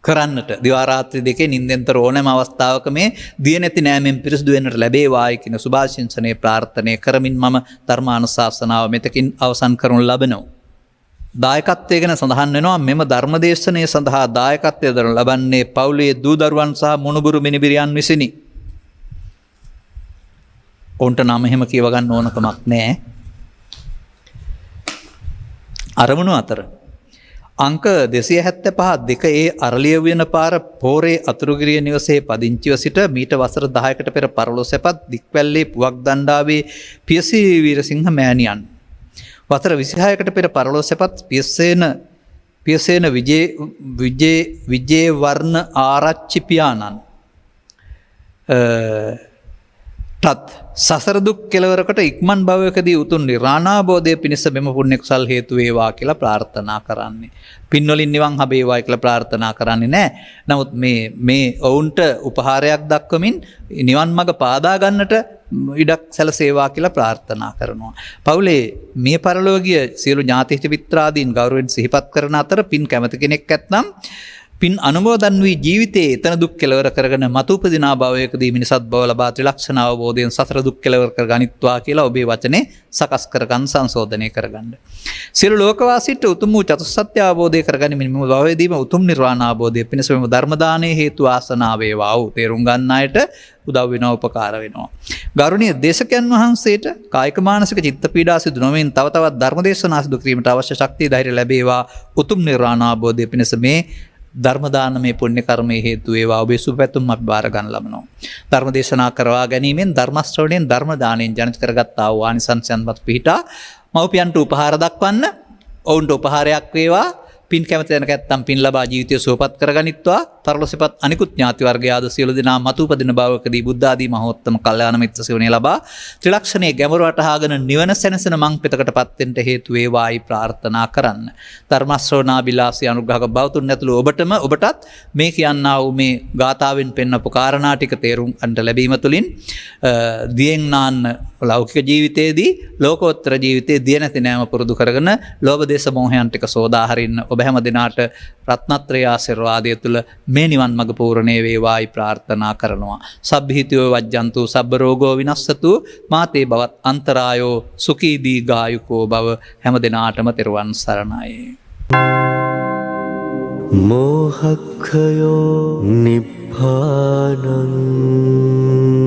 කරන්නට දිවා රාත්‍රී දෙකේ නිින්දෙන්තර ඕනෑම අවස්ථාවක මේ දිය නැති නෑමෙන් පිරිසුදු වෙන්නට ලැබේවායි කියන සුභාශිංසනයේ ප්‍රාර්ථනා කරමින් මම ධර්මානුශාසනාව මෙතකින් අවසන් කරනු ලබනවා. දායකත්වය ගැන සඳහන් වෙනවා. මෙම ධර්මදේශනය සඳහා දායකත්වය දරන ලබන්නේ පවුලේ දූ දරුවන් සහ මුණුබුරු මිනිබිරියන් විසිනි. ඔවුන්ට නම එහෙම කියව ගන්න ඕන කමක් නැහැ. අරමුණු අතර අංක 275 2 ඒ අරලිය වෙන පාර පෝරේ අතුරුගිරිය නිවසේ පදිංචිව සිට මීට වසර 10කට පෙර පරලොසැපත් දික්වැල්ලේ පුවක් දණ්ඩාවේ පියසී වීරසිංහ මෑණියන්, වසර 26කට පෙර පරලොසැපත් පියසේන විජේවර්ණ ආරච්චි පියාණන් තත් සසර දුක් කෙලවරකට ඉක්මන් භවයකදී උතුම් නිර්වාණාබෝධය පිණිස මෙම පුණ්‍ය කුසල් හේතු වේවා කියලා ප්‍රාර්ථනා කරන්නේ. පින් වලින් නිවන් හබේවා කියලා ප්‍රාර්ථනා කරන්නේ නැහැ. නමුත් මේ ඔවුන්ට උපහාරයක් දක්වමින් නිවන් මඟ පාදා ගන්නට ඉඩක් සැලසේවා කියලා ප්‍රාර්ථනා කරනවා. පවුලේ මේ පරලෝකීය සියලු ඥාති හිත මිත්‍රාදීන් ගෞරවයෙන් සිහිපත් කරන අතර පින් කැමති කෙනෙක් ඇත්නම් පින් අනුමෝදන් වී ජීවිතයේ එතන දුක් කෙලවර කරගෙන මතු උපදිනා භවයකදී මිනිසත් බව ලබා ත්‍රිලක්ෂණ අවබෝධයෙන් සතර දුක් කෙලවර කර ගනිත්වා කියලා ඔබේ වචනේ සකස් කරගන්න, සංශෝධනය කරගන්න. සියලු ලෝකවාසීන්ට උතුම් වූ චතුස්සත්‍ය අවබෝධය කරගනිමින් මේ භවයේදීම උතුම් නිර්වාණ අවබෝධය පිණිස මෙම ධර්ම දානයේ හේතු ආසනාව වේවා. තේරුම් ගන්න අයට උදව් වෙනවා, උපකාර වෙනවා. ගෞරවනීය දේශකයන් වහන්සේට කායික මානසික චිත්ත පීඩා සිදු නොවෙන් තව තවත් ධර්ම දේශනා සිදු කිරීමට අවශ්‍ය ශක්තිය ධෛර්ය ලැබේවා. උතුම් නිර්වාණ අවබෝධය පිණිස මේ ධර්ම දානමේ පුණ්‍ය කර්මයේ හේතු වේවා. ඔබේ සුභපැතුම් අපි බාර ගන්න ලබනවා. ධර්ම දේශනා කරවා ගැනීමෙන්, ධර්ම ශ්‍රවණයෙන්, ධර්ම දාණයෙන් ජනිත කරගත්තා වූ ආනිසංසයන්වත් පිහිටා මව්පියන්ට උපහාර දක්වන්න, ඔවුන්ට උපහාරයක් වේවා. පින් කැමති දෙනක නැත්තම් පින් ලබා ජීවිතය සුවපත් කරගනිත්වා පරලොසෙපත් අනිකුත් ඥාති වර්ගයාද සියලු දෙනා මතු උපදින භවකදී බුද්ධ ආදී මහෝත්තම කල්යාණ මිත්‍ර සෙවණිය ලබා ත්‍රිලක්ෂණයේ ගැඹුර වටහාගෙන නිවන සැනසෙන මං පෙතකටපත් වෙන්න හේතු වේවායි ප්‍රාර්ථනා කරන්න. ධර්ම ශ්‍රවණාබිලාසී අනුග්‍රහක බවතුන් ඇතුළු ඔබටම ඔබටත් මේ කියන්නා වූ මේ ගාථාවෙන් පෙන්වපු කාරණා ටික තේරුම් ගන්නට ලැබීම තුළින් දියෙන් නාන්න ලෞකික ජීවිතයේදී ලෝකෝත්තර ජීවිතයේ දිය නැති නෑම පුරුදු කරගෙන ලෝභ දේශ මොහයන් ටික සෝදා හරින්න ඔබ හැම දිනාට රත්නත්‍රය ආශිර්වාදය තුළ මේ නිවන් මඟ පූර්ණේ වේවායි ප්‍රාර්ථනා කරනවා. සබ්බීතියෝ වජ්ජන්තු සබ්බ රෝගෝ විනස්සතු මාතේ බවත් අන්තරායෝ සුඛී දීඝායුකෝ භව හැම දිනාටම තෙරුවන් සරණයි. මෝහක්ඛයෝ නිබ්බානං